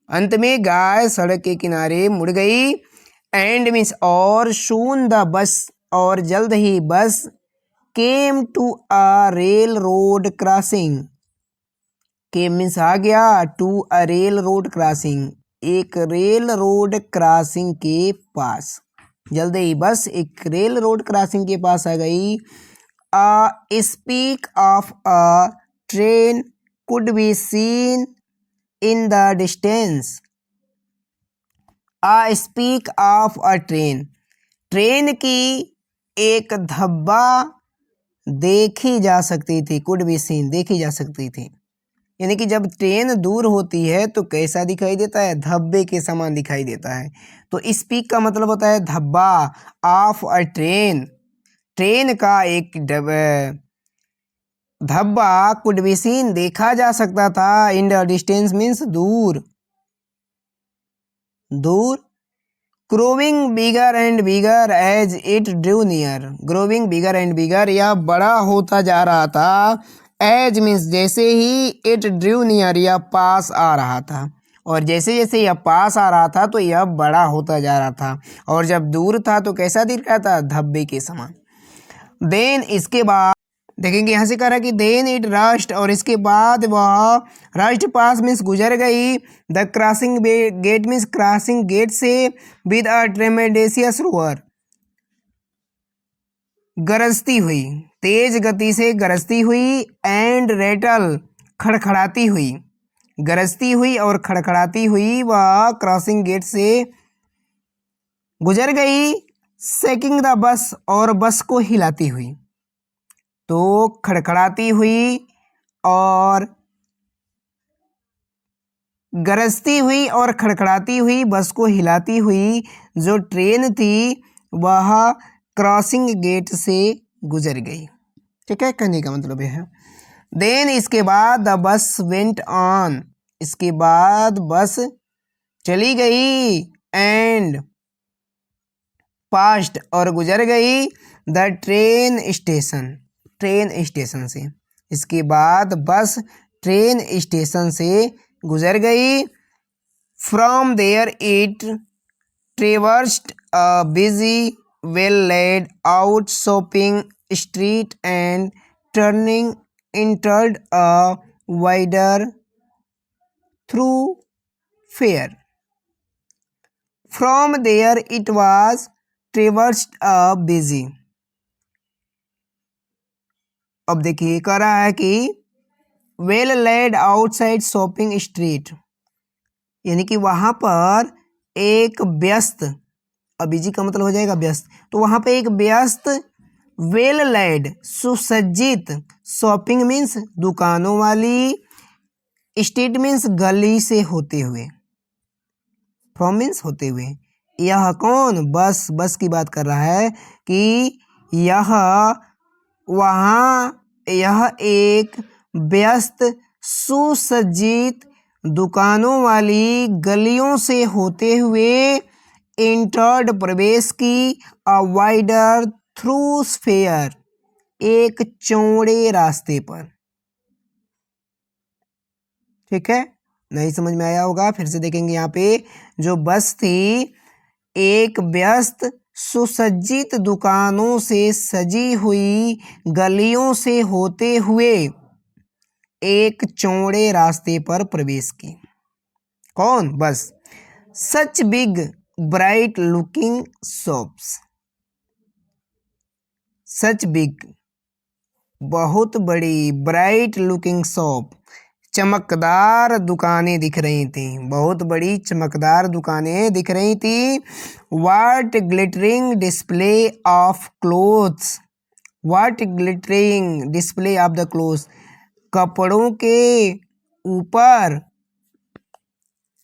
[SPEAKER 1] अंत में गाय सड़क के किनारे मुड़ गई। एंड मीन्स और, शून द बस, और जल्द ही बस, came to a rail road crossing, came means आ गया, to a rail road crossing, एक रेल रोड क्रॉसिंग के पास, जल्द ही बस एक रेल रोड क्रॉसिंग के पास आ गई। A speck of a train could be seen in the distance, a speck of a train, train की एक धब्बा देखी जा सकती थी, कुड बी सीन देखी जा सकती थी, यानी कि जब ट्रेन दूर होती है तो कैसा दिखाई देता है? धब्बे के समान दिखाई देता है। तो स्पीक का मतलब होता है धब्बा, ऑफ अ ट्रेन, ट्रेन का एक धब्बा, कुड बी सीन देखा जा सकता था, इन द डिस्टेंस मीन्स दूर, दूर, growing bigger and bigger as it drew near. Growing bigger and bigger, यह बड़ा होता जा रहा था। एज मीन्स जैसे ही, इट ड्रू नियर, यह पास आ रहा था। और जैसे जैसे यह पास आ रहा था तो यह बड़ा होता जा रहा था। और जब दूर था तो कैसा दिख रहा था? धब्बे के समान। देन इसके बाद देखेंगे यहाँ से कह रहा है कि देन इट रश्ड, और इसके बाद वह रश्ड पास मीन्स गुजर गई। The crossing gate means crossing gate से। विद अ ट्रेमेंडेसियस रोअर, गरजती हुई, तेज गति से गरजती हुई। एंड रेटल, खड़खड़ाती हुई, गरजती हुई और खड़खड़ाती हुई वह क्रॉसिंग गेट से गुजर गई। शेकिंग द बस, और बस को हिलाती हुई। तो खड़खड़ाती हुई और गरजती हुई और खड़खड़ाती हुई बस को हिलाती हुई जो ट्रेन थी वह क्रॉसिंग गेट से गुजर गई। ठीक है, कहने का मतलब यह है। देन इसके बाद द बस वेंट ऑन, इसके बाद बस चली गई। एंड पास्ट, और गुजर गई। The train station, train station से। इसके बाद बस ट्रेन स्टेशन से गुजर गई। From there it traversed a busy well laid out shopping street and turning entered a wider thoroughfare. From there it was traversed a busy. अब देखिए कह रहा है कि well laid outside shopping street, यानी कि वहाँ पर एक व्यस्त, अब बिजी का मतलब हो जाएगा व्यस्त, तो वहाँ पे एक व्यस्त वेल लेड सुसज्जित, शॉपिंग मीन्स दुकानों वाली, स्ट्रीट मीन्स गली से होते हुए, फ्रॉम मीन्स होते हुए। यह कौन? बस, बस की बात कर रहा है कि यह वहाँ, यह एक व्यस्त सुसज्जित दुकानों वाली गलियों से होते हुए एंटर्ड प्रवेश की, अ वाइडर थ्रूस्फेयर, एक चौड़े रास्ते पर। ठीक है, नहीं समझ में आया होगा, फिर से देखेंगे। यहाँ पे जो बस थी एक व्यस्त सुसज्जित दुकानों से सजी हुई गलियों से होते हुए एक चौड़े रास्ते पर प्रवेश की। कौन? बस। Such big bright looking shops, such big, बहुत बड़ी, ब्राइट लुकिंग शॉप, चमकदार दुकानें दिख रही थी, बहुत बड़ी चमकदार दुकानें दिख रही थी। What glittering display of clothes, what glittering display of the clothes, कपड़ों के ऊपर,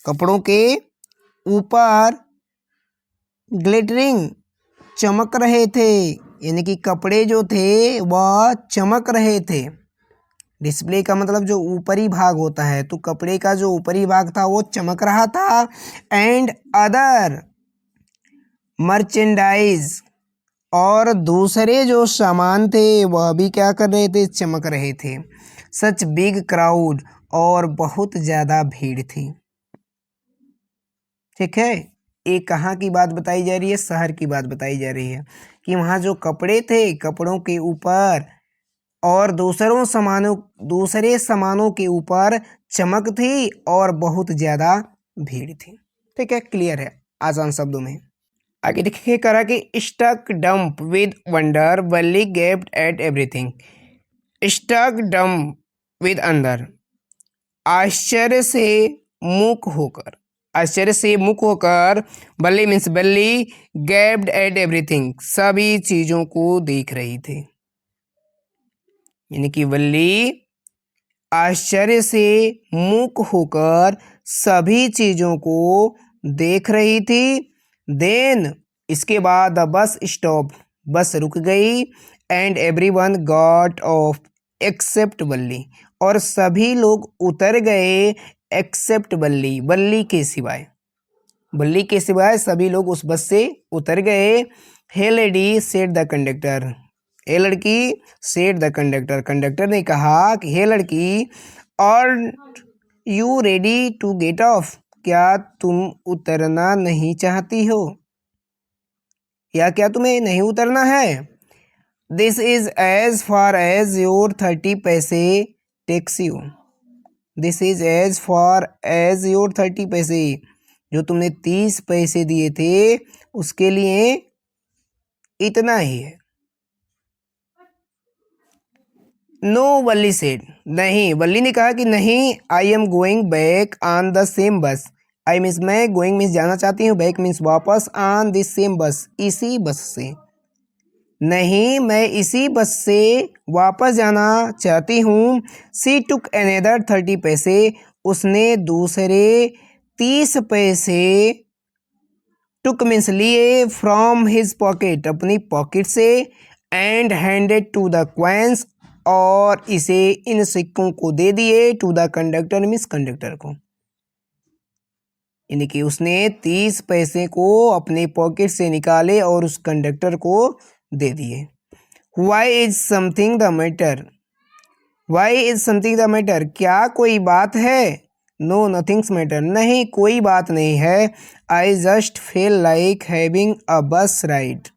[SPEAKER 1] कपड़ों के ऊपर ग्लिटरिंग, चमक रहे थे, यानी कि कपड़े जो थे वह चमक रहे थे। डिस्प्ले का मतलब जो ऊपरी भाग होता है, तो कपड़े का जो ऊपरी भाग था वो चमक रहा था। एंड अदर मर्चेंडाइज, और दूसरे जो सामान थे वह भी क्या कर रहे थे? चमक रहे थे। सच बिग क्राउड, और बहुत ज़्यादा भीड़ थी। ठीक है, एक कहाँ की बात बताई जा रही है? शहर की बात बताई जा रही है कि वहाँ जो कपड़े थे, कपड़ों के ऊपर और दूसरे सामानों के ऊपर चमक थी और बहुत ज़्यादा भीड़ थी। ठीक है, क्लियर है आसान शब्दों में। आगे देखिए, करा कि struck dumb with wonder Balli gaped at everything. Struck dumb with अंदर, आश्चर्य से मुख होकर, आश्चर्य से मुख होकर, बल्ली मीन्स बल्ली, गैप्ड एट एवरीथिंग, सभी चीज़ों को देख रही थी, यानी कि बल्ली आश्चर्य से मुख होकर सभी चीज़ों को देख रही थी। देन इसके बाद बस स्टॉप, बस रुक गई। And everyone got off except Balli, और सभी लोग उतर गए एक्सेप्ट बल्ली, बल्ली के सिवाय। बल्ली के सिवाय सभी लोग उस बस से उतर गए। हे लेडी सेड द कंडक्टर, हे लड़की सेड द कंडक्टर, कंडक्टर ने कहा कि हे लड़की, are you ready to get off, क्या तुम उतरना नहीं चाहती हो या क्या तुम्हें नहीं उतरना है। This is as far as your 30 पैसे takes you, this is as far as your 30 पैसे, जो तुमने 30 पैसे दिए थे उसके लिए इतना ही है। नो बल्ली सेड, नहीं, बल्ली ने कहा कि नहीं, I am going back on the same बस, आई मीन्स मैं गोइंग मीन्स जाना चाहती हूँ, बैक मीन्स वापस, ऑन दिस सेम बस इसी बस से, नहीं मैं इसी बस से वापस जाना चाहती हूँ। सी टुक अनदर 30 पैसे, उसने दूसरे 30 पैसे, टुक मीन्स लिए, फ्रॉम हिज पॉकेट अपनी पॉकेट से, and handed to the coins, और इसे इन सिक्कों को दे दिए, to the conductor means conductor को, यानी कि उसने 30 पैसे को अपने पॉकेट से निकाले और उस कंडक्टर को दे दिए। Why is something the matter, why is something the matter, क्या कोई बात है। नो नथिंग्स मैटर, नहीं कोई बात नहीं है। I just feel like having a बस राइड,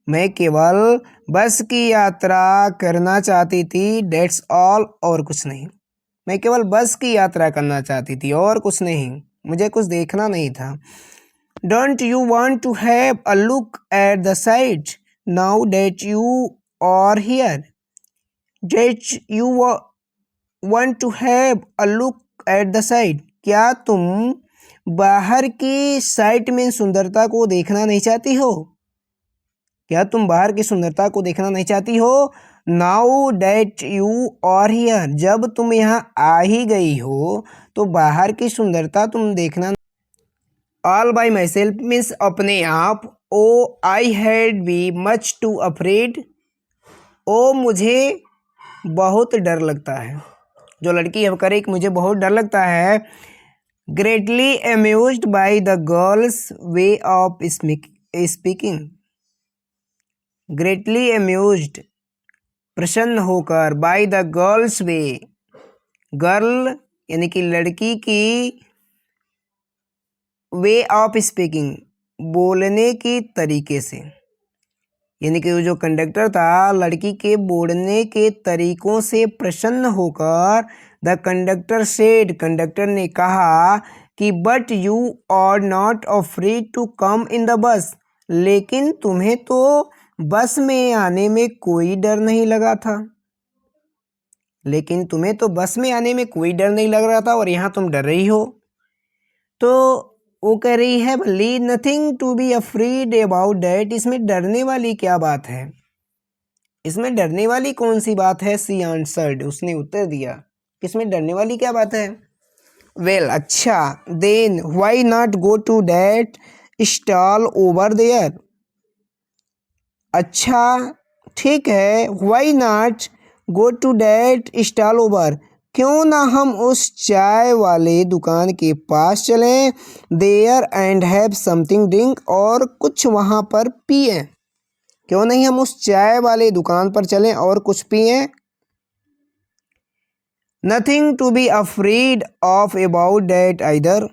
[SPEAKER 1] मैं केवल बस की यात्रा करना चाहती थी, डेट्स ऑल, और कुछ नहीं, मैं केवल बस की यात्रा करना चाहती थी और कुछ नहीं, मुझे कुछ देखना नहीं था। Don't you want to have a look at the side now that you are here, that you want to have a look at the side, क्या तुम बाहर की साइट में सुंदरता को देखना नहीं चाहती हो, क्या तुम बाहर की सुंदरता को देखना नहीं चाहती हो। Now that you are here, जब तुम यहाँ आ ही गई हो तो बाहर की सुंदरता तुम देखना। All by myself means अपने आप। Oh I had be much too afraid, oh मुझे बहुत डर लगता है, जो लड़की अब करे कि मुझे बहुत डर लगता है। Greatly amused by the girls way of speaking, greatly amused प्रसन्न होकर, by the girls way, girl यानी कि लड़की की, वे ऑफ स्पीकिंग बोलने के तरीके से, यानी कि जो कंडक्टर था लड़की के बोलने के तरीकों से प्रसन्न होकर, द कंडक्टर सेड, कंडक्टर ने कहा कि but you are not afraid to come in the bus, लेकिन तुम्हें तो बस में आने में कोई डर नहीं लगा था, लेकिन तुम्हें तो बस में आने में कोई डर नहीं लग रहा था और यहाँ तुम डर रही हो। तो वो कह रही है भली nothing to be afraid about that, इसमें डरने वाली क्या बात है, इसमें डरने वाली कौन सी बात है। सी आंसर्ड, उसने उत्तर दिया, इसमें डरने वाली क्या बात है। वेल अच्छा, then why not go to that stall over there, अच्छा ठीक है, why not go to that stall over, क्यों ना हम उस चाय वाले दुकान के पास चलें, there and have something drink, और कुछ वहाँ पर पिए, क्यों नहीं हम उस चाय वाले दुकान पर चलें और कुछ पिए। Nothing to be afraid of about that either,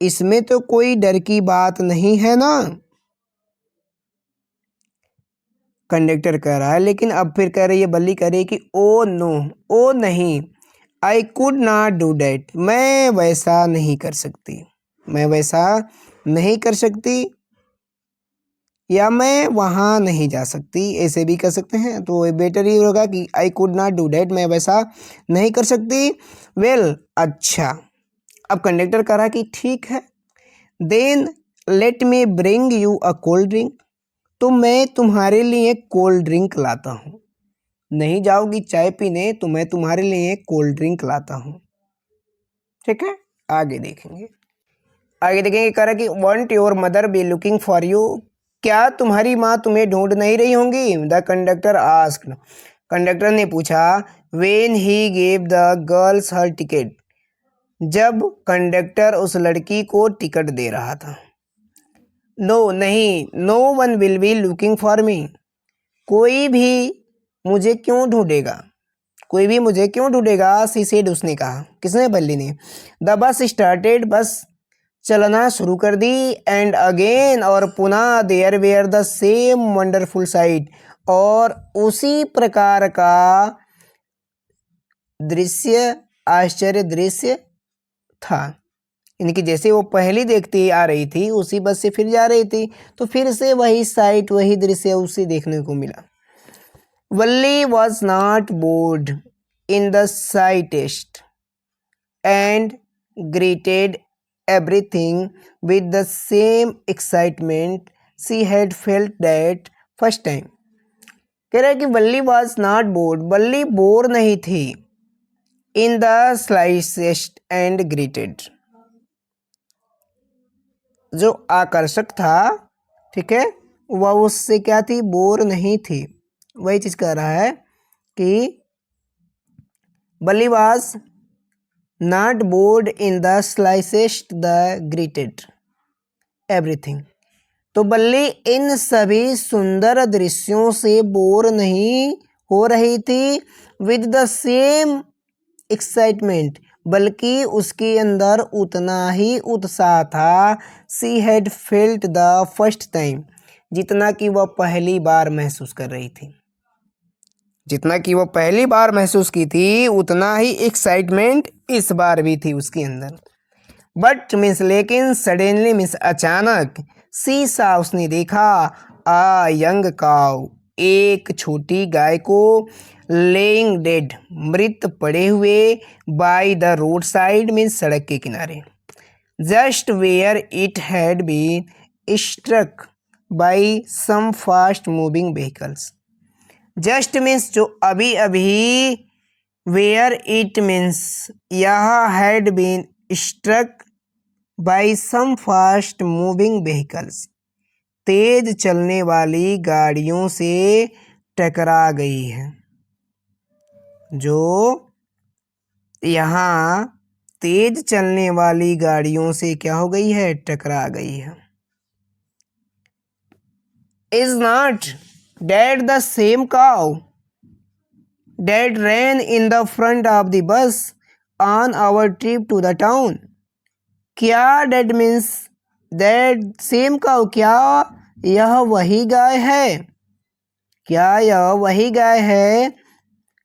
[SPEAKER 1] इसमें तो कोई डर की बात नहीं है ना, कंडक्टर कह रहा है। लेकिन अब फिर कह रही है बल्ली, कह रही है कि ओ नो, ओ नहीं, I could not do that, मैं वैसा नहीं कर सकती, मैं वैसा नहीं कर सकती, या मैं वहाँ नहीं जा सकती, ऐसे भी कर सकते हैं, तो बेटर ये होगा कि I could not do that, मैं वैसा नहीं कर सकती। वेल अच्छा, अब कंडक्टर कह रहा कि ठीक है, then let me bring you a cold drink, तो मैं तुम्हारे लिए कोल्ड ड्रिंक लाता हूँ, नहीं जाओगी चाय पीने तो मैं तुम्हारे लिए कोल्ड ड्रिंक लाता हूँ, ठीक है। आगे देखेंगे, आगे देखेंगे कह रहा कि want your mother B looking for you, क्या तुम्हारी माँ तुम्हें ढूंढ नहीं रही होंगी। द कंडक्टर आस्क्ड, कंडक्टर ने पूछा। When he gave the girls her ticket, जब कंडक्टर उस लड़की को टिकट दे रहा था। नो नहीं, no one will be looking for me. कोई भी मुझे क्यों ढूंढेगा, कोई भी मुझे क्यों ढूंढेगा, सी सेड उसने कहा। किसने? बल्ली ने। द बस स्टार्टेड, बस चलना शुरू कर दी। एंड अगेन, और पुनः, there were the same wonderful sight, और उसी प्रकार का दृश्य, आश्चर्य दृश्य था। यानी कि जैसे वो पहली देखती आ रही थी उसी बस से फिर जा रही थी, तो फिर से वही साइट, वही दृश्य उसे देखने को मिला। Valli was not bored in the slightest and greeted everything with the same excitement she had felt that first time। कह रहा है कि Valli was not bored, Valli bore नहीं थी। In the slightest and greeted, जो आकर्षक था, ठीक है, वह उससे क्या थी? बोर नहीं थी। वही चीज कह रहा है कि Valli was not bored in the slightest the greeted everything. तो बल्ली इन सभी सुंदर दृश्यों से बोर नहीं हो रही थी। विद द सेम एक्साइटमेंट, बल्कि उसके अंदर उतना ही उत्साह था। She had felt the first time, जितना कि वह पहली बार महसूस कर रही थी। जितना कि वो पहली बार महसूस की थी उतना ही एक्साइटमेंट इस बार भी थी उसके अंदर। बट मीन्स लेकिन, सडनली मीन्स अचानक, सी सा उसने देखा, आ यंग काउ एक छोटी गाय को, लेइंग डेड मृत पड़े हुए, by the road side means सड़क के किनारे, just where it had been struck by some fast moving vehicles. Just means जो अभी अभी, वेयर इट मीन्स यह, had been struck by some fast moving vehicles तेज चलने वाली गाड़ियों से टकरा गई है। जो यहाँ तेज चलने वाली गाड़ियों से क्या हो गई है? टकरा गई है। Is not that the same cow that ran in the front of the bus on our trip to the town। क्या that means that same cow, क्या यह वही गाय है? क्या यह वही गाय है?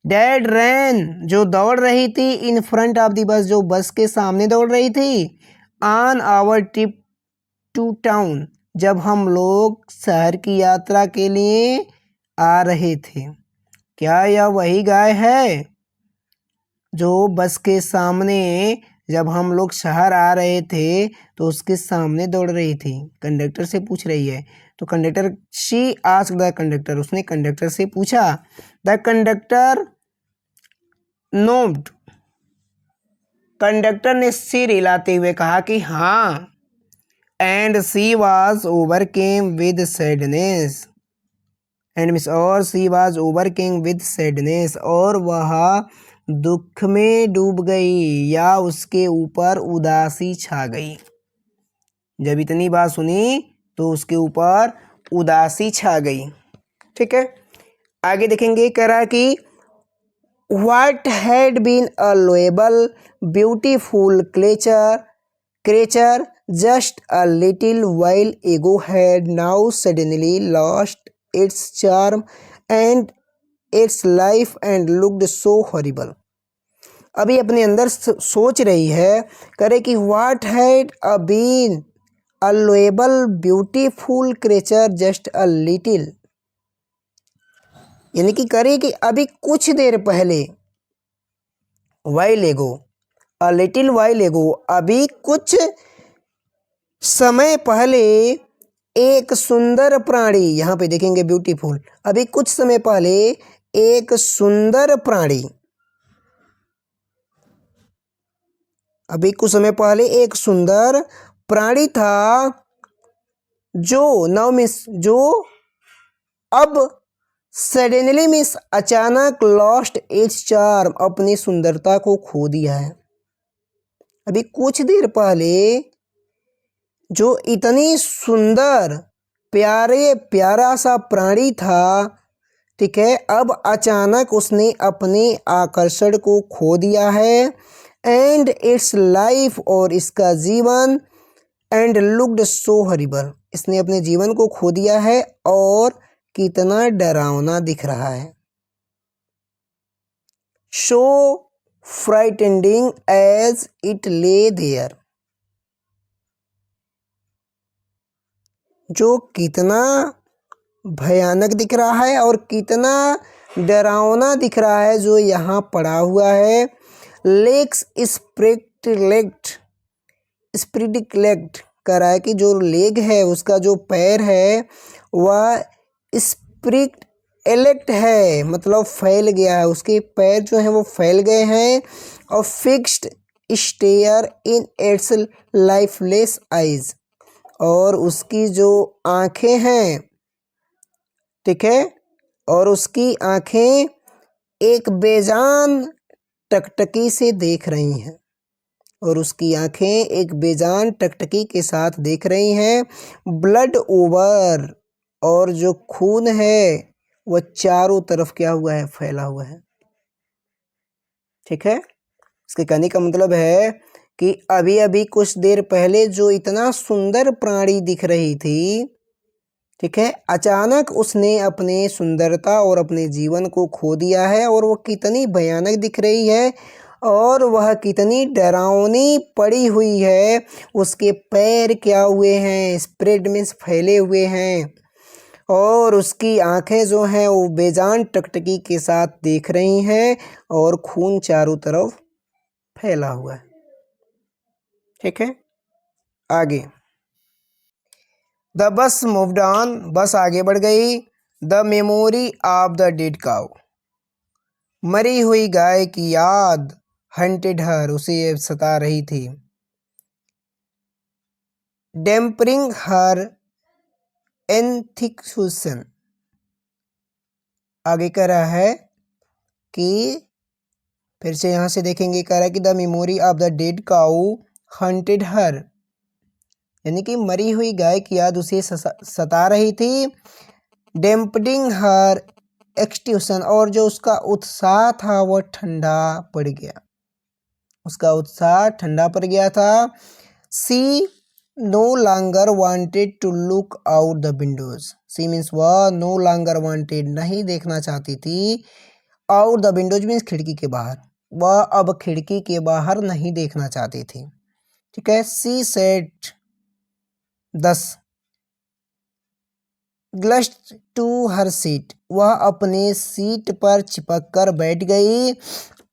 [SPEAKER 1] that ran, जो दौड़ रही थी, in front of the bus, जो बस के सामने दौड़ रही थी, on our trip to town, जब हम लोग शहर की यात्रा के लिए आ रहे थे। क्या यह वही गाय है जो बस के सामने, जब हम लोग शहर आ रहे थे तो उसके सामने दौड़ रही थी? कंडक्टर से पूछ रही है। तो conductor, she asked the conductor, उसने कंडक्टर से पूछा। द कंडक्टर नोड, कंडक्टर ने सिर हिलाते हुए कहा कि हाँ। And she was overcame with sadness, and miss, और she was overcame with sadness, और वह दुख में डूब गई या उसके ऊपर उदासी छा गई। जब इतनी बात सुनी तो उसके ऊपर उदासी छा गई। ठीक है, आगे देखेंगे। कह रहा है कि what had been a lovable beautiful creature just a little while ago had now suddenly lost its charm and its life and looked so horrible। अभी अपने अंदर सोच रही है, करे कि what had a been a lovable beautiful creature just a little, यानी कि करे कि अभी कुछ देर पहले, while ago, a little while ago, अभी कुछ समय पहले, एक सुंदर प्राणी, यहाँ पे देखेंगे ब्यूटीफुल, अभी कुछ समय पहले एक सुंदर प्राणी, अभी कुछ समय पहले एक सुंदर प्राणी था, जो नाउ मीन्स, जो अब सडनली मीन्स अचानक, लॉस्ट इट्स चार्म, अपनी सुंदरता को खो दिया है। अभी कुछ देर पहले जो इतनी सुंदर प्यारा सा प्राणी था, ठीक है, अब अचानक उसने अपने आकर्षण को खो दिया है। एंड इट्स लाइफ, और इसका जीवन, एंड लुक्ड सो हरिबल, इसने अपने जीवन को खो दिया है और कितना डरावना दिख रहा है। So frightening as it lay there, जो कितना भयानक दिख रहा है और कितना डरावना दिख रहा है जो यहाँ पड़ा हुआ है। लेग्स स्प्रिडिक्लेक्ट कर रहा है कि जो लेग है, उसका जो पैर है वह स्प्रिट एलेक्ट है, मतलब फैल गया है, उसके पैर जो हैं वो फैल गए हैं। और fixed stare in its lifeless eyes, और उसकी जो आँखें हैं, ठीक है, और उसकी आँखें एक बेजान टकटकी से देख रही हैं, और उसकी आँखें एक बेजान टकटकी के साथ देख रही हैं। ब्लड ओवर, और जो खून है वह चारों तरफ क्या हुआ है, फैला हुआ है। ठीक है, इसके कहने का मतलब है कि अभी अभी कुछ देर पहले जो इतना सुंदर प्राणी दिख रही थी, ठीक है, अचानक उसने अपने सुंदरता और अपने जीवन को खो दिया है, और वो कितनी भयानक दिख रही है और वह कितनी डरावनी पड़ी हुई है। उसके पैर क्या हुए हैं, स्प्रेड मीन्स फैले हुए हैं, और उसकी आंखें जो हैं वो बेजान टकटकी के साथ देख रही हैं, और खून चारों तरफ फैला हुआ है। ठीक है, आगे। द बस मूव्ड ऑन, बस आगे बढ़ गई। The memory of the dead cow, मरी हुई गाय की याद, हंटेड हर, उसे सता रही थी। डेम्परिंग हर एंथिक्सूसन, आगे कह रहा है कि फिर से यहाँ से देखेंगे, कह रहा है कि the memory of the dead cow haunted her, यानी कि मरी हुई गाय की याद उसे सता रही थी। डेम्परिंग हर एक्सट्यूशन, और जो उसका उत्साह था वह ठंडा पड़ गया, उसका उत्साह ठंडा पड़ गया था। She no longer wanted to look out the windows, she means वह नो लॉन्गर वांटेड, नहीं देखना चाहती थी, आउट द विंडोज मीन्स खिड़की के बाहर, वह अब खिड़की के बाहर नहीं देखना चाहती थी। ठीक है, सी सेट 10 ग्लस्ट टू हर सीट, वह अपने सीट पर चिपक कर बैठ गई।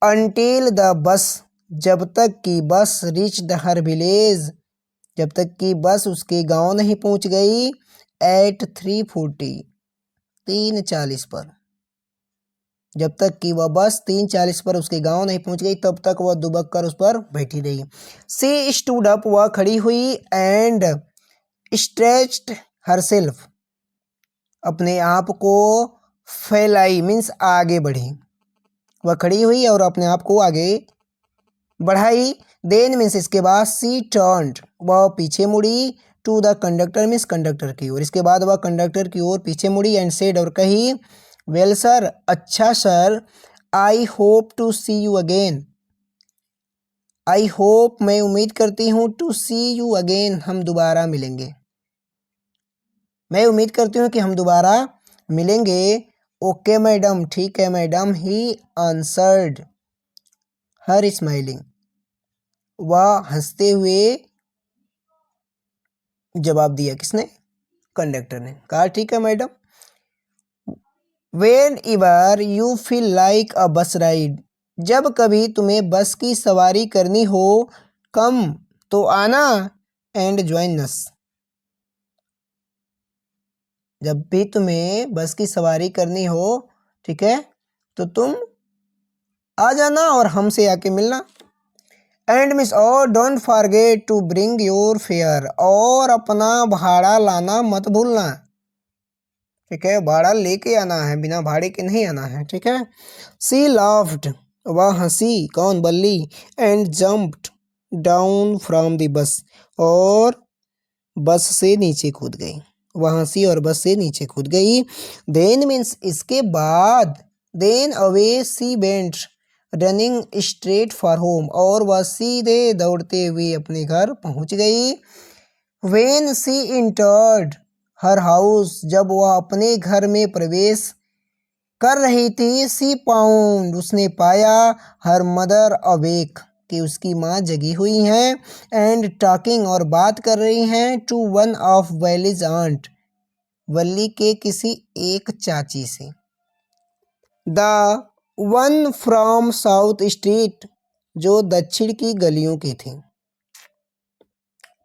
[SPEAKER 1] अनटिल द बस, जब तक कि बस रीच्ड हर विलेज, जब तक कि बस उसके गांव नहीं पहुंच गई। एट 3:40, 3:40 पर, जब तक कि वह बस 3:40 पर उसके गांव नहीं पहुंच गई, तब तक वह दुबक कर उस पर बैठी रही। सी स्टूड अप, वह खड़ी हुई। एंड स्ट्रेच्ड हरसेल्फ, अपने आप को फैलाई, मीन्स आगे बढ़ी, वह खड़ी हुई और अपने आप को आगे बढ़ाई। देन मीन्स इसके बाद सी टर्न्ड, वह पीछे मुड़ी। To the conductor means conductor की ओर, इसके बाद वह कंडक्टर की ओर पीछे मुड़ी। एंड सेड, और कही, वेल सर, अच्छा sir, I hope to see you again, I hope, मैं उम्मीद करती हूँ, टू सी यू अगेन, हम दोबारा मिलेंगे, मैं उम्मीद करती हूँ कि हम दोबारा मिलेंगे। ओके मैडम, ठीक है madam, he answered her smiling, वह हंसते हुए जवाब दिया, किसने, कंडक्टर ने, कहा ठीक है madam. When ever you feel like अ बस राइड, जब कभी तुम्हें बस की सवारी करनी हो, कम, तो आना, एंड ज्वाइन अस, जब भी तुम्हें बस की सवारी करनी हो, ठीक है, तो तुम आ जाना और हमसे आके मिलना। एंड मिस, और don't forget to bring your fare, और अपना भाड़ा लाना मत भूलना, ठीक है, भाड़ा लेके आना है, बिना भाड़े के नहीं आना है। ठीक है, सी लाफ्ड, वह हंसी, कौन, बल्ली। And jumped, down from the bus, और बस से नीचे कूद गई, वहाँ से और बस से नीचे कूद गई। देन मीन्स इसके बाद, then away she went running straight for home, और वह सीधे दौड़ते हुए अपने घर पहुँच गई। When she entered her house, जब वह अपने घर में प्रवेश कर रही थी, सी पाउंड उसने पाया, हर मदर अवेक कि उसकी माँ जगी हुई हैं, एंड टॉकिंग और बात कर रही हैं, to one of Valli's aunt Valli के किसी एक चाची से, the one from south street जो दक्षिण की गलियों की थी,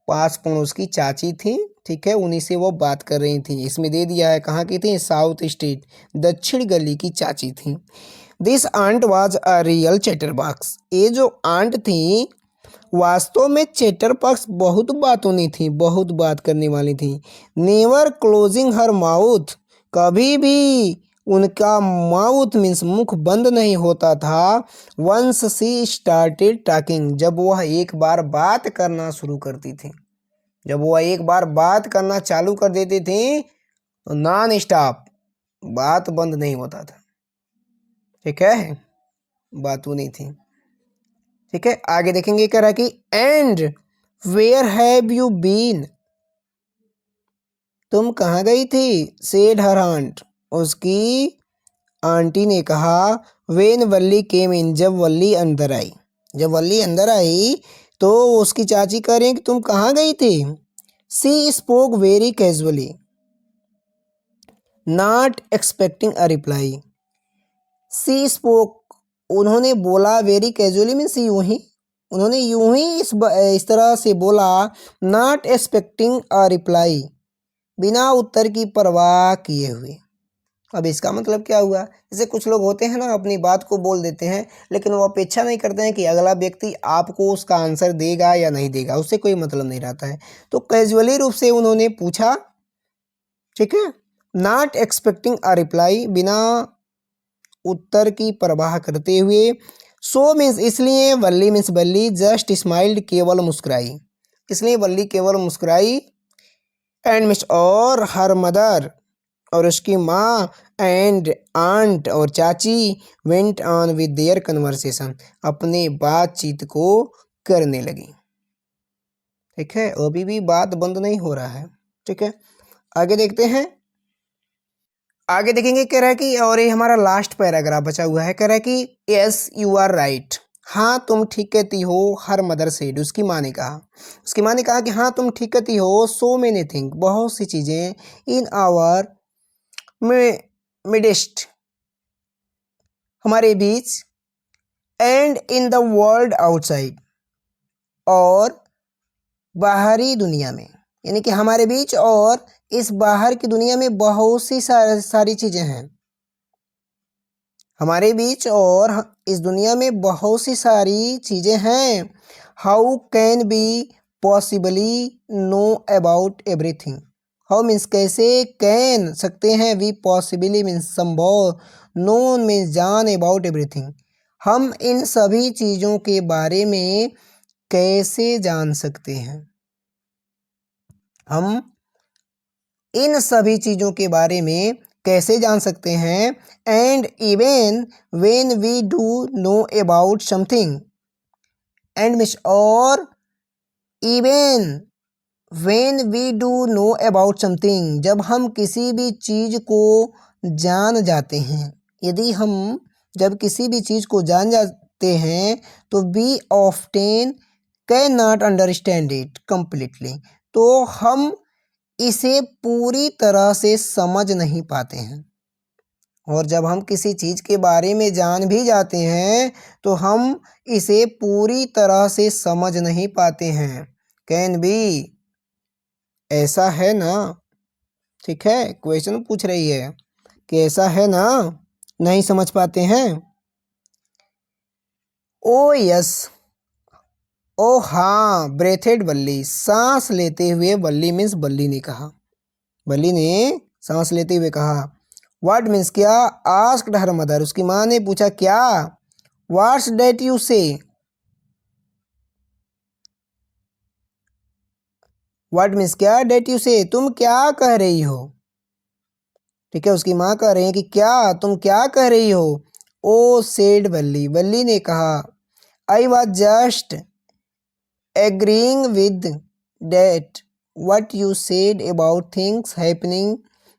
[SPEAKER 1] पास पड़ोस की चाची थी, ठीक है, उन्हीं से वो बात कर रही थी। इसमें दे दिया है कहाँ की थी, साउथ स्ट्रीट, दक्षिण गली की चाची थी। This aunt was a real chatterbox, ये जो आंट थी वास्तव में चैटरबॉक्स, बहुत बातूनी थी, बहुत बात करने वाली थी। नेवर क्लोजिंग हर माउथ, कभी भी उनका माउथ मीन्स मुख बंद नहीं होता था। वंस सी स्टार्टेड टॉकिंग, जब वह एक बार बात करना शुरू करती थी, जब वह एक बार बात करना चालू कर देती थी तो नॉन स्टॉप, बात बंद नहीं होता था, ठीक है, बातूनी थी। ठीक है, आगे देखेंगे कह रहा है कि and where have you been, तुम कहाँ गई थी, सेड हर आंट, उसकी आंटी ने कहा, वेन वल्ली केम इन, जब वल्ली अंदर आई, जब वल्ली अंदर आई तो उसकी चाची कह रही हैं कि तुम कहाँ गई थी। She spoke very casually not expecting a reply, she spoke उन्होंने बोला, वेरी कैजुअली मीन्स यूं ही, उन्होंने यूं ही इस तरह से बोला, नॉट एक्सपेक्टिंग अ रिप्लाई, बिना उत्तर की परवाह किए हुए। अब इसका मतलब क्या हुआ, जैसे कुछ लोग होते हैं ना, अपनी बात को बोल देते हैं लेकिन वो अपेक्षा नहीं करते हैं कि अगला व्यक्ति आपको उसका आंसर देगा या नहीं देगा, उससे कोई मतलब नहीं रहता है। तो कैजुअली रूप से उन्होंने पूछा, ठीक है, नॉट एक्सपेक्टिंग अ रिप्लाई, बिना उत्तर की परवाह करते हुए। सो मीन्स इसलिए, वल्ली मीन्स बल्ली, जस्ट स्माइल्ड केवल मुस्कुराई, इसलिए वल्ली केवल मुस्कुराई। एंड मीन्स और, हर मदर और उसकी माँ, एंड आंट और चाची, went on with their conversation, अपने बातचीत को करने लगी। ठीक है, अभी भी बात बंद नहीं हो रहा है। ठीक है, आगे देखते हैं, आगे देखेंगे कह रहा है कि, और ये हमारा लास्ट पैराग्राफ बचा हुआ है, कह रहा है कि यस यू आर राइट, हाँ तुम ठीक कहती हो, हर मदर सेड, उसकी माँ ने कहा, उसकी माँ ने कहा कि हाँ तुम ठीक कहती हो, सो मेनी थिंग, बहुत सी चीज़ें, इन आवर मिडेस्ट, हमारे बीच, and in the world outside, और बाहरी दुनिया में, यानी कि हमारे बीच और इस बाहर की दुनिया में बहुत सी सारी चीज़ें हैं, हमारे बीच और इस दुनिया में बहुत सी सारी चीज़ें हैं। How can be possibly know about everything, how means कैसे, कैन सकते हैं, वी पॉसिबली मीन्स संभव, नो मीन्स जान, अबाउट एवरीथिंग हम इन सभी चीज़ों के बारे में कैसे जान सकते हैं, हम इन सभी चीज़ों के बारे में कैसे जान सकते हैं। And even when we do know about something, and means और, even when we do know about something, जब हम किसी भी चीज़ को जान जाते हैं, यदि हम जब किसी भी चीज़ को जान जाते हैं तो we often can not understand it completely, तो हम इसे पूरी तरह से समझ नहीं पाते हैं। और जब हम किसी चीज़ के बारे में जान भी जाते हैं तो हम इसे पूरी तरह से समझ नहीं पाते हैं। कैन बी, ऐसा है ना, ठीक है, क्वेश्चन पूछ रही है कि ऐसा है ना, नहीं समझ पाते हैं। ओ यस, ओ हाँ, ब्रेथेड बल्ली, सांस लेते हुए बल्ली मीन्स बल्ली ने कहा, बल्ली ने सांस लेते हुए कहा। व्हाट मीन्स क्या, आस्क्ड हर मदर, उसकी माँ ने पूछा क्या। व्हाट्स डेट यू से, व्हाट मीन्स क्या, डेट यू से तुम क्या कह रही हो, ठीक है। उसकी माँ कह रही है कि क्या तुम क्या कह रही हो। ओ सेड बल्ली, बल्ली ने कहा, I was just agreeing with that what you said about things happening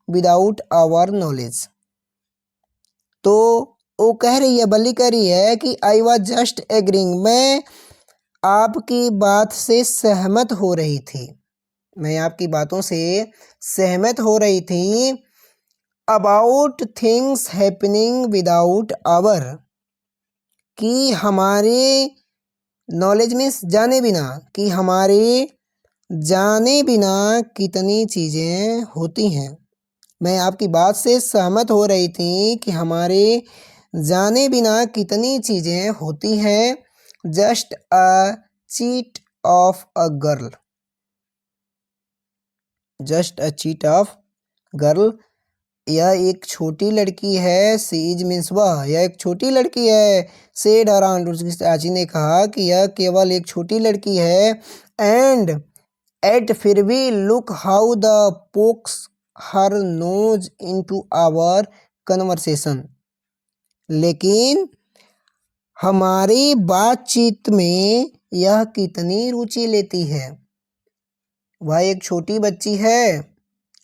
[SPEAKER 1] without our knowledge. तो वो कह रही है, बल्ली कह रही है कि आई वॉज जस्ट एग्रीइंग, मैं आपकी बात से सहमत हो रही थी, मैं आपकी बातों से सहमत हो रही थी। About things happening without our, कि हमारे नॉलेज मीन्स जाने बिना, कि हमारे जाने बिना कितनी चीज़ें होती हैं। मैं आपकी बात से सहमत हो रही थी कि हमारे जाने बिना कितनी चीज़ें होती हैं। Just a cheat of a girl, just a cheat of girl, यह एक छोटी लड़की है। सी इज मीन्स वह, यह एक छोटी लड़की है। सेड हर आंट, उसकी चाची ने कहा कि यह केवल एक छोटी लड़की है। एंड एट फिर भी look how the pokes her nose into our conversation, लेकिन हमारी बातचीत में यह कितनी रुचि लेती है। वह एक छोटी बच्ची है,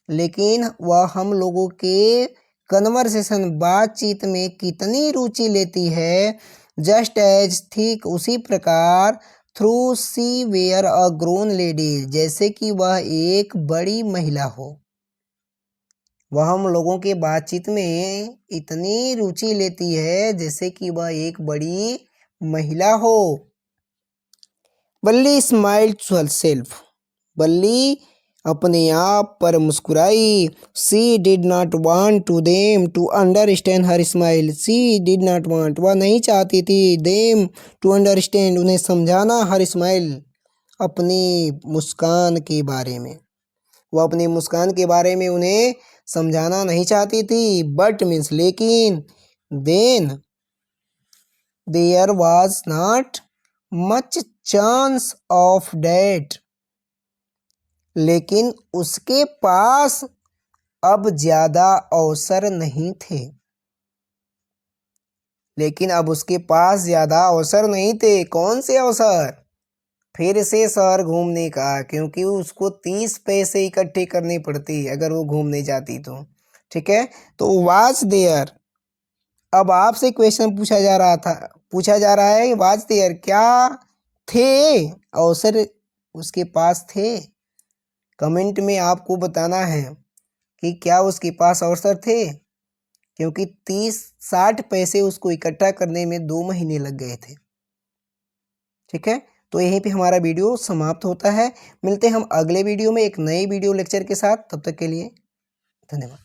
[SPEAKER 1] लेकिन वह हम लोगों के कन्वर्सेशन बातचीत में कितनी रुचि लेती है। जस्ट एज, ठीक उसी प्रकार, though she were a grown lady, जैसे कि वह एक बड़ी महिला हो। वह हम लोगों के बातचीत में इतनी रुचि लेती है जैसे कि वह एक बड़ी महिला हो। बल्ली स्माइल्ड टू हरसेल्फ, बल्ली अपने आप पर मुस्कुराई। She did not want to them to understand her smile, she did not want, वह नहीं चाहती थी, देम टू अंडरस्टैंड, उन्हें समझाना, हर स्माइल, अपनी मुस्कान के बारे में, वह अपनी मुस्कान के बारे में उन्हें समझाना नहीं चाहती थी। बट मीन्स लेकिन, then there was not much chance of that, लेकिन उसके पास अब ज़्यादा अवसर नहीं थे, लेकिन अब उसके पास ज़्यादा अवसर नहीं थे। कौन से अवसर? फिर से शहर घूमने का, क्योंकि उसको 30 पैसे इकट्ठे करने पड़ती अगर वो घूमने जाती तो, ठीक है। तो वाज देयर, अब आपसे क्वेश्चन पूछा जा रहा है, वाज देयर, क्या थे अवसर उसके पास थे। कमेंट में आपको बताना है कि क्या उसके पास अवसर थे, क्योंकि 30-60 पैसे उसको इकट्ठा करने में 2 महीने लग गए थे, ठीक है। तो यहीं पे हमारा वीडियो समाप्त होता है। मिलते हैं हम अगले वीडियो में एक नए वीडियो लेक्चर के साथ। तब तक के लिए धन्यवाद।